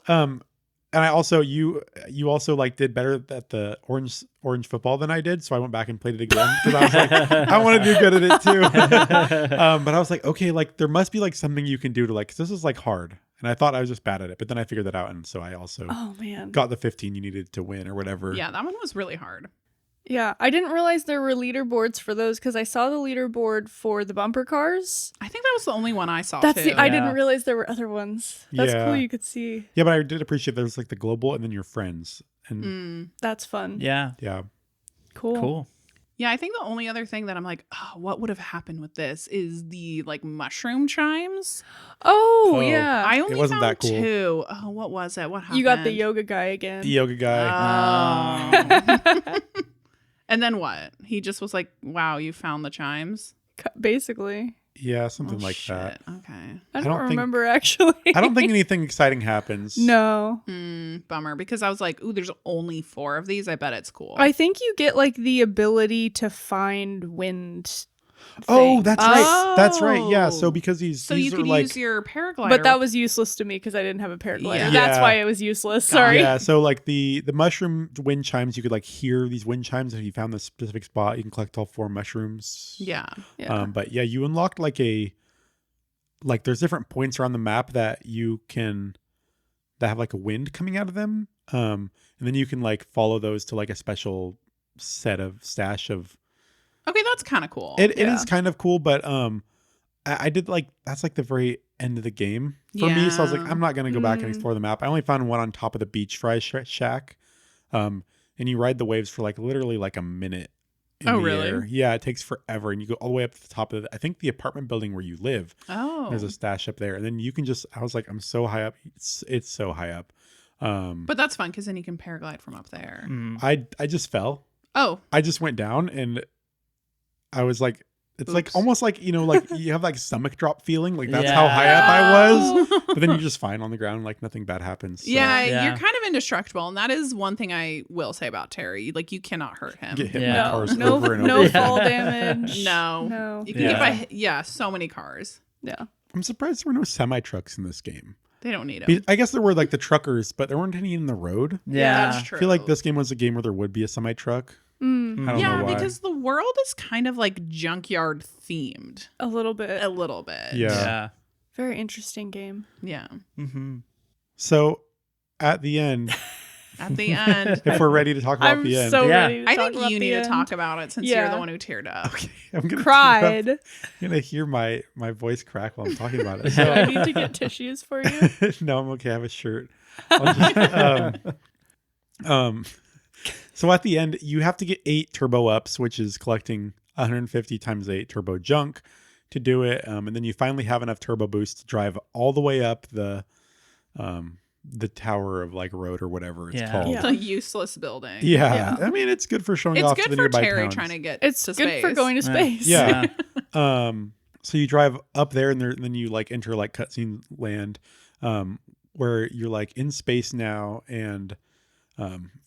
[SPEAKER 2] And I also you also like did better at the orange football than I did, so I went back and played it again because I was like, I want to do good at it too. But I was like, okay, like there must be like something you can do to like, 'cause this is like hard, and I thought I was just bad at it, but then I figured that out, and so I also
[SPEAKER 1] Oh man.
[SPEAKER 2] got the 15 you needed to win or whatever.
[SPEAKER 4] Yeah, that one was really hard.
[SPEAKER 1] Yeah, I didn't realize there were leaderboards for those because I saw the leaderboard for the bumper cars.
[SPEAKER 4] I think that was the only one I saw
[SPEAKER 1] That's
[SPEAKER 4] too.
[SPEAKER 1] I
[SPEAKER 3] Yeah.
[SPEAKER 1] didn't realize there were other ones. That's
[SPEAKER 2] Yeah.
[SPEAKER 1] cool. You could see.
[SPEAKER 2] Yeah, but I did appreciate there's like the global and then your friends, and
[SPEAKER 4] Mm.
[SPEAKER 1] That's fun.
[SPEAKER 3] Yeah.
[SPEAKER 2] yeah,
[SPEAKER 1] Cool.
[SPEAKER 3] Cool.
[SPEAKER 4] Yeah, I think the only other thing that I'm like, oh, what would have happened with this is the like mushroom chimes.
[SPEAKER 1] Oh,
[SPEAKER 2] Oh.
[SPEAKER 1] yeah.
[SPEAKER 4] I only
[SPEAKER 2] wasn't
[SPEAKER 4] found
[SPEAKER 2] that cool.
[SPEAKER 4] 2. Oh, what was it? What happened?
[SPEAKER 1] You got the yoga guy again.
[SPEAKER 2] the yoga guy.
[SPEAKER 4] Oh. And then what? He just was like, wow, you found the chimes?
[SPEAKER 1] Basically.
[SPEAKER 2] Yeah, something
[SPEAKER 4] Oh,
[SPEAKER 2] like
[SPEAKER 4] shit.
[SPEAKER 2] that.
[SPEAKER 4] Okay.
[SPEAKER 1] I
[SPEAKER 2] I
[SPEAKER 1] don't
[SPEAKER 2] don't think-
[SPEAKER 1] remember actually.
[SPEAKER 2] I don't think anything exciting happens.
[SPEAKER 1] No.
[SPEAKER 4] Bummer, because I was like, ooh, there's only 4 of these. I bet it's cool.
[SPEAKER 1] I think you get like the ability to find wind.
[SPEAKER 2] Oh,
[SPEAKER 1] thing.
[SPEAKER 2] that's right. That's right. Yeah. So
[SPEAKER 4] Oh.
[SPEAKER 2] because
[SPEAKER 4] so
[SPEAKER 2] these
[SPEAKER 4] you
[SPEAKER 2] are
[SPEAKER 4] could
[SPEAKER 2] like
[SPEAKER 4] use your paraglider.
[SPEAKER 1] But that was useless to me because I didn't have a paraglider.
[SPEAKER 4] Yeah.
[SPEAKER 1] That's
[SPEAKER 2] Yeah.
[SPEAKER 1] why it was useless. Sorry.
[SPEAKER 2] Yeah, so like the mushroom wind chimes, you could like hear these wind chimes. If you found the specific spot, you can collect all 4 mushrooms.
[SPEAKER 4] Yeah.
[SPEAKER 1] Yeah.
[SPEAKER 2] But yeah, you unlocked like there's different points around the map that have like a wind coming out of them. And then you can like follow those to like a special stash of.
[SPEAKER 4] Okay, that's kind of cool.
[SPEAKER 2] It
[SPEAKER 1] Yeah.
[SPEAKER 2] is kind of cool, but I did like that's like the very end of the game for me. So I was like,
[SPEAKER 4] Yeah.
[SPEAKER 2] I'm not gonna go back and
[SPEAKER 1] Mm.
[SPEAKER 2] explore the map. I only found one on top of the beach fry shack, and you ride the waves for like literally like a minute. In
[SPEAKER 4] Oh,
[SPEAKER 2] the
[SPEAKER 4] really?
[SPEAKER 2] air. Yeah, it takes forever, and you go all the way up to the top of I think the apartment building where you live.
[SPEAKER 4] Oh.
[SPEAKER 2] There's a stash up there, and then you can just. I was like, I'm so high up. It's so high up.
[SPEAKER 4] But that's fun because then you can paraglide from up there.
[SPEAKER 3] Mm.
[SPEAKER 2] I just fell.
[SPEAKER 4] Oh,
[SPEAKER 2] I just went down, and I was like, it's like
[SPEAKER 4] Oops.
[SPEAKER 2] almost like, you know, like you have like stomach drop feeling, like that's how high up I was. But then you're just fine on the ground, like nothing bad happens. So
[SPEAKER 4] yeah,
[SPEAKER 3] Yeah.
[SPEAKER 4] you're kind of indestructible, and that is one thing I will say about Terry. Like, you cannot hurt him.
[SPEAKER 2] Get hit
[SPEAKER 3] Yeah.
[SPEAKER 2] by cars
[SPEAKER 1] no,
[SPEAKER 2] over and
[SPEAKER 1] no
[SPEAKER 2] over.
[SPEAKER 3] Yeah.
[SPEAKER 1] fall damage.
[SPEAKER 4] No.
[SPEAKER 1] No.
[SPEAKER 4] You can
[SPEAKER 3] Yeah.
[SPEAKER 4] get by, so many cars.
[SPEAKER 1] Yeah.
[SPEAKER 2] I'm surprised there were no semi trucks in this game.
[SPEAKER 4] They don't need them.
[SPEAKER 2] I guess there were like the truckers, but there weren't any in the road.
[SPEAKER 3] Yeah.
[SPEAKER 4] That's true.
[SPEAKER 2] I feel like this game was a game where there would be a semi truck.
[SPEAKER 1] Mm,
[SPEAKER 2] I don't
[SPEAKER 4] Yeah,
[SPEAKER 2] know why.
[SPEAKER 4] because the world is kind of like junkyard themed
[SPEAKER 1] a little bit.
[SPEAKER 4] a little bit.
[SPEAKER 2] Yeah.
[SPEAKER 3] Yeah.
[SPEAKER 1] Very interesting game.
[SPEAKER 4] Yeah.
[SPEAKER 3] Mm-hmm.
[SPEAKER 2] So at the end,
[SPEAKER 4] At the end,
[SPEAKER 2] if we're ready to talk about
[SPEAKER 1] I'm
[SPEAKER 2] the end,
[SPEAKER 1] so
[SPEAKER 3] Yeah.
[SPEAKER 1] ready to
[SPEAKER 4] I
[SPEAKER 1] talk
[SPEAKER 4] think
[SPEAKER 1] about
[SPEAKER 4] you
[SPEAKER 1] the
[SPEAKER 4] need to
[SPEAKER 1] end.
[SPEAKER 4] talk about it since you're
[SPEAKER 1] Yeah.
[SPEAKER 4] the one who teared up.
[SPEAKER 2] okay, I'm gonna
[SPEAKER 1] Cried.
[SPEAKER 2] You're gonna hear my voice crack while I'm talking about it.
[SPEAKER 1] Do I
[SPEAKER 2] So,
[SPEAKER 1] need to get tissues for you?
[SPEAKER 2] no, I'm okay. I have a shirt. I'll just, so at the end, you have to get 8 turbo ups, which is collecting 150 times 8 turbo junk to do it. And then you finally have enough turbo boost to drive all the way up the tower of like road or whatever it's
[SPEAKER 3] Yeah.
[SPEAKER 2] called.
[SPEAKER 1] Yeah.
[SPEAKER 4] The useless building.
[SPEAKER 2] Yeah.
[SPEAKER 1] Yeah.
[SPEAKER 2] I mean, it's good for showing
[SPEAKER 4] It's
[SPEAKER 2] off to
[SPEAKER 4] good
[SPEAKER 2] the
[SPEAKER 4] for
[SPEAKER 2] nearby
[SPEAKER 4] Terry
[SPEAKER 2] towns.
[SPEAKER 4] trying to get
[SPEAKER 1] It's
[SPEAKER 4] to
[SPEAKER 1] good for
[SPEAKER 4] space.
[SPEAKER 1] going to space.
[SPEAKER 2] Yeah. So you drive up there and then you like enter like cutscene land, where you're like in space now. And,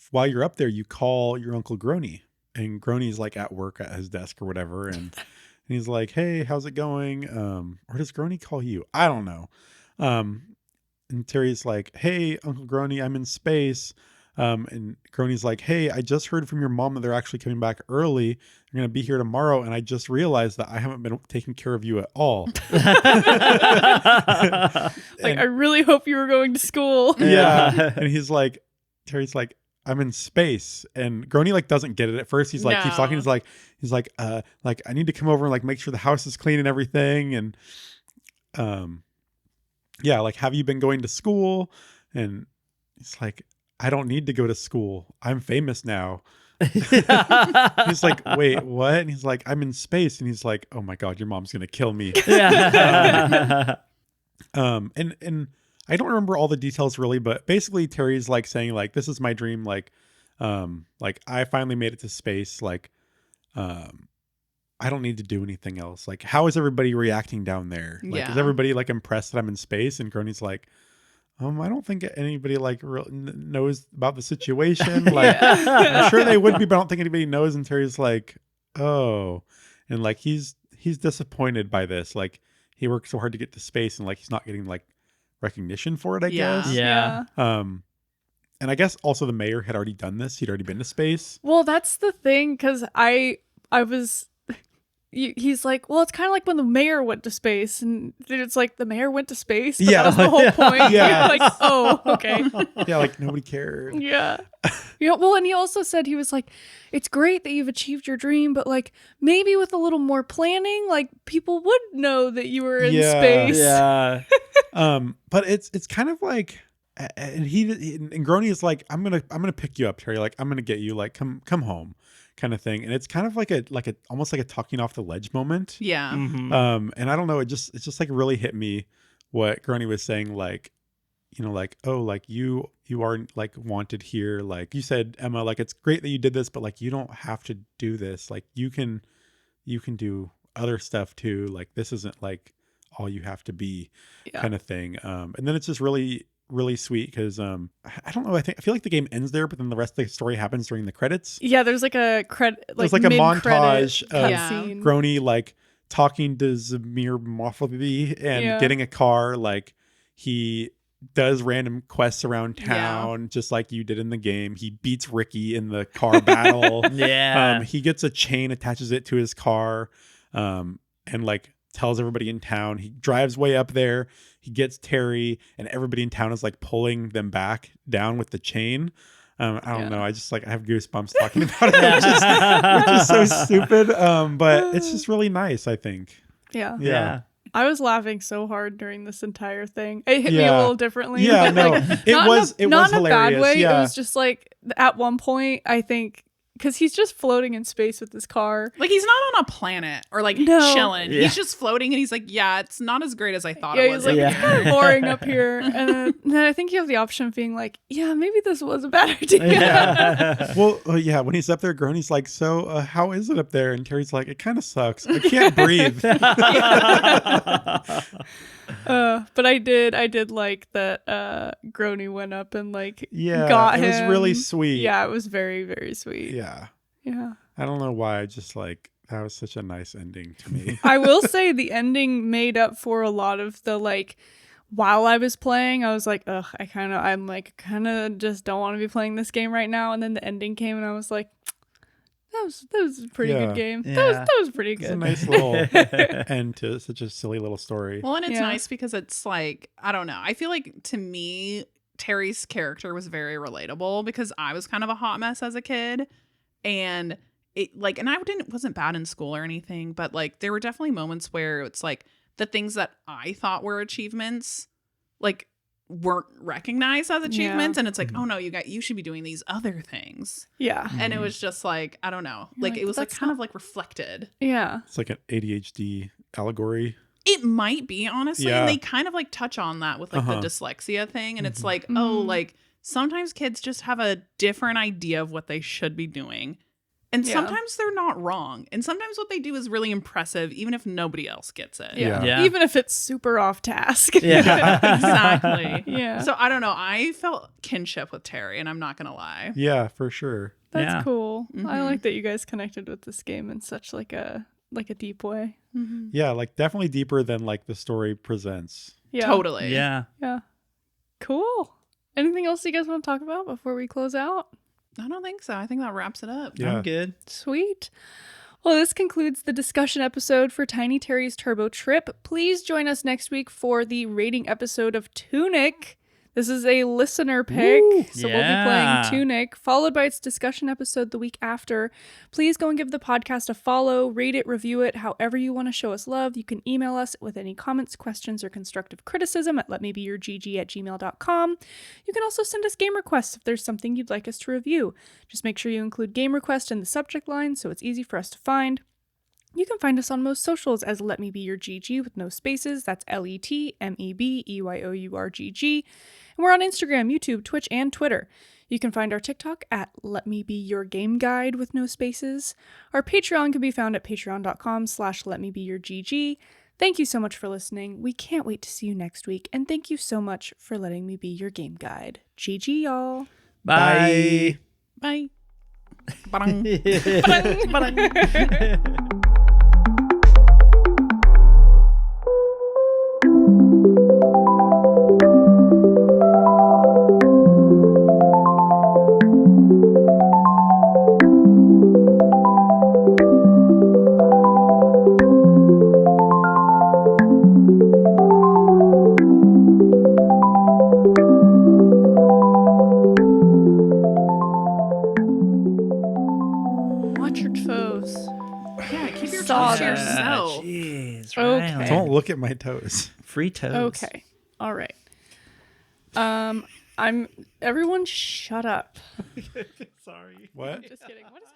[SPEAKER 2] while you're up there, you call your Uncle Grony, and Grony's like at work at his desk or whatever. And he's like, hey, how's it going? Or does Grony call you? I don't know. And and Terry's like, "Hey, Uncle Grony, I'm in space." And Grony's like, "Hey, I just heard from your mom that they're actually coming back early. They're going to be here tomorrow. And I just realized that I haven't been taking care of you at all."
[SPEAKER 1] Like, I really hope you were going to school.
[SPEAKER 2] Yeah. And Terry's like, "I'm in space." And Grony like doesn't get it at first. He's like, keeps talking. He's like, I need to come over and like make sure the house is clean and everything. And, yeah, like, have you been going to school? And he's like, "I don't need to go to school. I'm famous now." He's like, "Wait, what?" And he's like, "I'm in space." And he's like, "Oh my God, your mom's going to kill me."
[SPEAKER 3] Yeah.
[SPEAKER 2] And I don't remember all the details really, but basically Terry's like saying like, "This is my dream. Like I finally made it to space. Like, I don't need to do anything else. Like, how is everybody reacting down there? Like, is
[SPEAKER 4] Yeah.
[SPEAKER 2] everybody like impressed that I'm in space?" And Grony's like, I don't think anybody like knows about the situation. Like, I'm sure they would be, but I don't think anybody knows. And Terry's like, "Oh," and like he's disappointed by this. Like, he worked so hard to get to space, and like he's not getting like recognition for it, I guess.
[SPEAKER 3] Yeah.
[SPEAKER 2] And I guess also the mayor had already done this. He'd already been to space.
[SPEAKER 1] Well, that's the thing, because I was. He's like, well, it's kind of like when the mayor went to space, and it's like the mayor went to space. But
[SPEAKER 2] Yeah.
[SPEAKER 1] that was the whole point.
[SPEAKER 2] Yeah.
[SPEAKER 1] You're like, oh, okay.
[SPEAKER 2] Yeah, like nobody cared.
[SPEAKER 1] Yeah. Well, and he also said, he was like, it's great that you've achieved your dream, but like maybe with a little more planning, like people would know that you were in space.
[SPEAKER 3] Yeah.
[SPEAKER 2] But it's kind of like, and and Grony is like, I'm gonna pick you up, Terry. Like, I'm gonna get you. Like, come home, kind of thing. And it's kind of like a almost like a talking off the ledge moment.
[SPEAKER 4] Yeah.
[SPEAKER 3] Mhm.
[SPEAKER 2] And I don't know. It just like really hit me what Grony was saying. Like, like, oh, like you aren't like wanted here. Like you said, Emma, like it's great that you did this, but like you don't have to do this. Like you can do other stuff too. Like this isn't like all you have to be, kind of thing. And then it's just really sweet because I don't know. I feel like the game ends there, but then the rest of the story happens during the credits.
[SPEAKER 1] Yeah, there's like a
[SPEAKER 2] There's like a montage of
[SPEAKER 1] cutscene.
[SPEAKER 2] Grony like talking to Zamir Moffaby and getting a car. Like he does random quests around town, just like you did in the game. He beats Ricky in the car battle.
[SPEAKER 3] Yeah.
[SPEAKER 2] He gets a chain, attaches it to his car, and like tells everybody in town. He drives way up there. He gets Terry, and everybody in town is like pulling them back down with the chain. I don't know. I just like I have goosebumps talking about it, which is so stupid. But it's just really nice, I think.
[SPEAKER 1] Yeah.
[SPEAKER 3] Yeah.
[SPEAKER 1] I was laughing so hard during this entire thing. It hit me a little differently.
[SPEAKER 2] Yeah,
[SPEAKER 1] but,
[SPEAKER 2] no,
[SPEAKER 1] like,
[SPEAKER 2] it
[SPEAKER 1] not
[SPEAKER 2] was
[SPEAKER 1] in a bad
[SPEAKER 2] hilarious.
[SPEAKER 1] way.
[SPEAKER 2] Yeah.
[SPEAKER 1] It was just like at one point, I think, because he's just floating in space with his car.
[SPEAKER 4] Like he's not on a planet or like
[SPEAKER 1] No.
[SPEAKER 4] chilling.
[SPEAKER 3] Yeah.
[SPEAKER 4] He's just floating, and he's like, "Yeah, it's not as great as I thought
[SPEAKER 1] Yeah,
[SPEAKER 4] it
[SPEAKER 1] he's
[SPEAKER 4] was."
[SPEAKER 1] like,
[SPEAKER 3] Yeah.
[SPEAKER 1] it's kind of boring up here. And then I think you have the option of being like, yeah, maybe this was a bad idea.
[SPEAKER 3] Yeah.
[SPEAKER 2] Well, yeah, when he's up there, Grony's like, "So, how is it up there?" And Terry's like, "It kind of sucks. I can't breathe."
[SPEAKER 1] But I did like that Grony went up and like
[SPEAKER 2] Yeah,
[SPEAKER 1] got
[SPEAKER 2] it was
[SPEAKER 1] him.
[SPEAKER 2] really sweet.
[SPEAKER 1] Yeah, it was very, very sweet.
[SPEAKER 2] Yeah.
[SPEAKER 1] Yeah.
[SPEAKER 2] I don't know why. I just like that was such a nice ending to me.
[SPEAKER 1] I will say the ending made up for a lot of the like while I was playing, I was like, ugh, I kind of just don't want to be playing this game right now. And then the ending came and I was like, that was a pretty good game.
[SPEAKER 3] Yeah.
[SPEAKER 1] That was pretty
[SPEAKER 2] It's a
[SPEAKER 1] good.
[SPEAKER 2] nice little end to such a silly little story.
[SPEAKER 4] Well, and it's
[SPEAKER 1] Yeah.
[SPEAKER 4] nice because it's like, I don't know. I feel like to me, Terry's character was very relatable because I was kind of a hot mess as a kid. And it like, and I wasn't bad in school or anything, but like there were definitely moments where it's like the things that I thought were achievements, like weren't recognized as achievements. And it's like, oh no, you should be doing these other things.
[SPEAKER 1] Yeah.
[SPEAKER 4] And it was just like, I don't know.
[SPEAKER 1] You're
[SPEAKER 4] Like
[SPEAKER 1] like,
[SPEAKER 4] it was like
[SPEAKER 1] that's
[SPEAKER 4] kind
[SPEAKER 1] not-
[SPEAKER 4] of like reflected.
[SPEAKER 1] Yeah.
[SPEAKER 2] It's like an ADHD allegory.
[SPEAKER 4] It might be, honestly.
[SPEAKER 2] Yeah.
[SPEAKER 4] And they kind of like touch on that with like the dyslexia thing. And it's like, oh, like sometimes kids just have a different idea of what they should be doing. And
[SPEAKER 1] Yeah.
[SPEAKER 4] sometimes they're not wrong. And sometimes what they do is really impressive, even if nobody else gets it.
[SPEAKER 1] Yeah.
[SPEAKER 3] Yeah.
[SPEAKER 1] Even if it's super off task.
[SPEAKER 3] Yeah.
[SPEAKER 4] Exactly.
[SPEAKER 1] Yeah.
[SPEAKER 4] So I don't know. I felt kinship with Terry, and I'm not going to lie.
[SPEAKER 2] Yeah, for sure.
[SPEAKER 1] That's
[SPEAKER 3] Yeah.
[SPEAKER 1] cool. I
[SPEAKER 4] Mhm.
[SPEAKER 1] like that you guys connected with this game in such like a deep way.
[SPEAKER 2] Yeah, like definitely deeper than like the story presents.
[SPEAKER 1] Yeah.
[SPEAKER 4] Totally.
[SPEAKER 3] Yeah.
[SPEAKER 1] Yeah. Cool. Anything else you guys want to talk about before we close out?
[SPEAKER 4] I don't think so. I think that wraps it up.
[SPEAKER 2] Yeah.
[SPEAKER 3] I'm good.
[SPEAKER 1] Sweet. Well, this concludes the discussion episode for Tiny Terry's Turbo Trip. Please join us next week for the rating episode of Tunic. This is a listener pick, so we'll be playing Tunic, followed by its discussion episode the week after. Please go and give the podcast a follow, rate it, review it, however you want to show us love. You can email us with any comments, questions, or constructive criticism at letmebeyourgg@gmail.com. You can also send us game requests if there's something you'd like us to review. Just make sure you include game request in the subject line so it's easy for us to find. You can find us on most socials as Let Me Be Your GG with no spaces. That's LetMeBeyourGG. And we're on Instagram, YouTube, Twitch, and Twitter. You can find our TikTok at Let Me Be Your Game Guide with no spaces. Our Patreon can be found at patreon.com/LetMeBeYourGG. Thank you so much for listening. We can't wait to see you next week. And thank you so much for letting me be your game guide. GG, y'all.
[SPEAKER 3] Bye.
[SPEAKER 4] Bye. Ba-dum.
[SPEAKER 1] Watch your toes.
[SPEAKER 4] Yeah, keep your
[SPEAKER 1] Saw
[SPEAKER 4] toes to
[SPEAKER 1] them.
[SPEAKER 4] yourself.
[SPEAKER 3] Jeez,
[SPEAKER 1] Okay.
[SPEAKER 3] Rylan.
[SPEAKER 2] Don't look at my toes.
[SPEAKER 3] Free toes.
[SPEAKER 1] Okay. All right. Everyone shut up.
[SPEAKER 2] What?
[SPEAKER 1] Just kidding. What is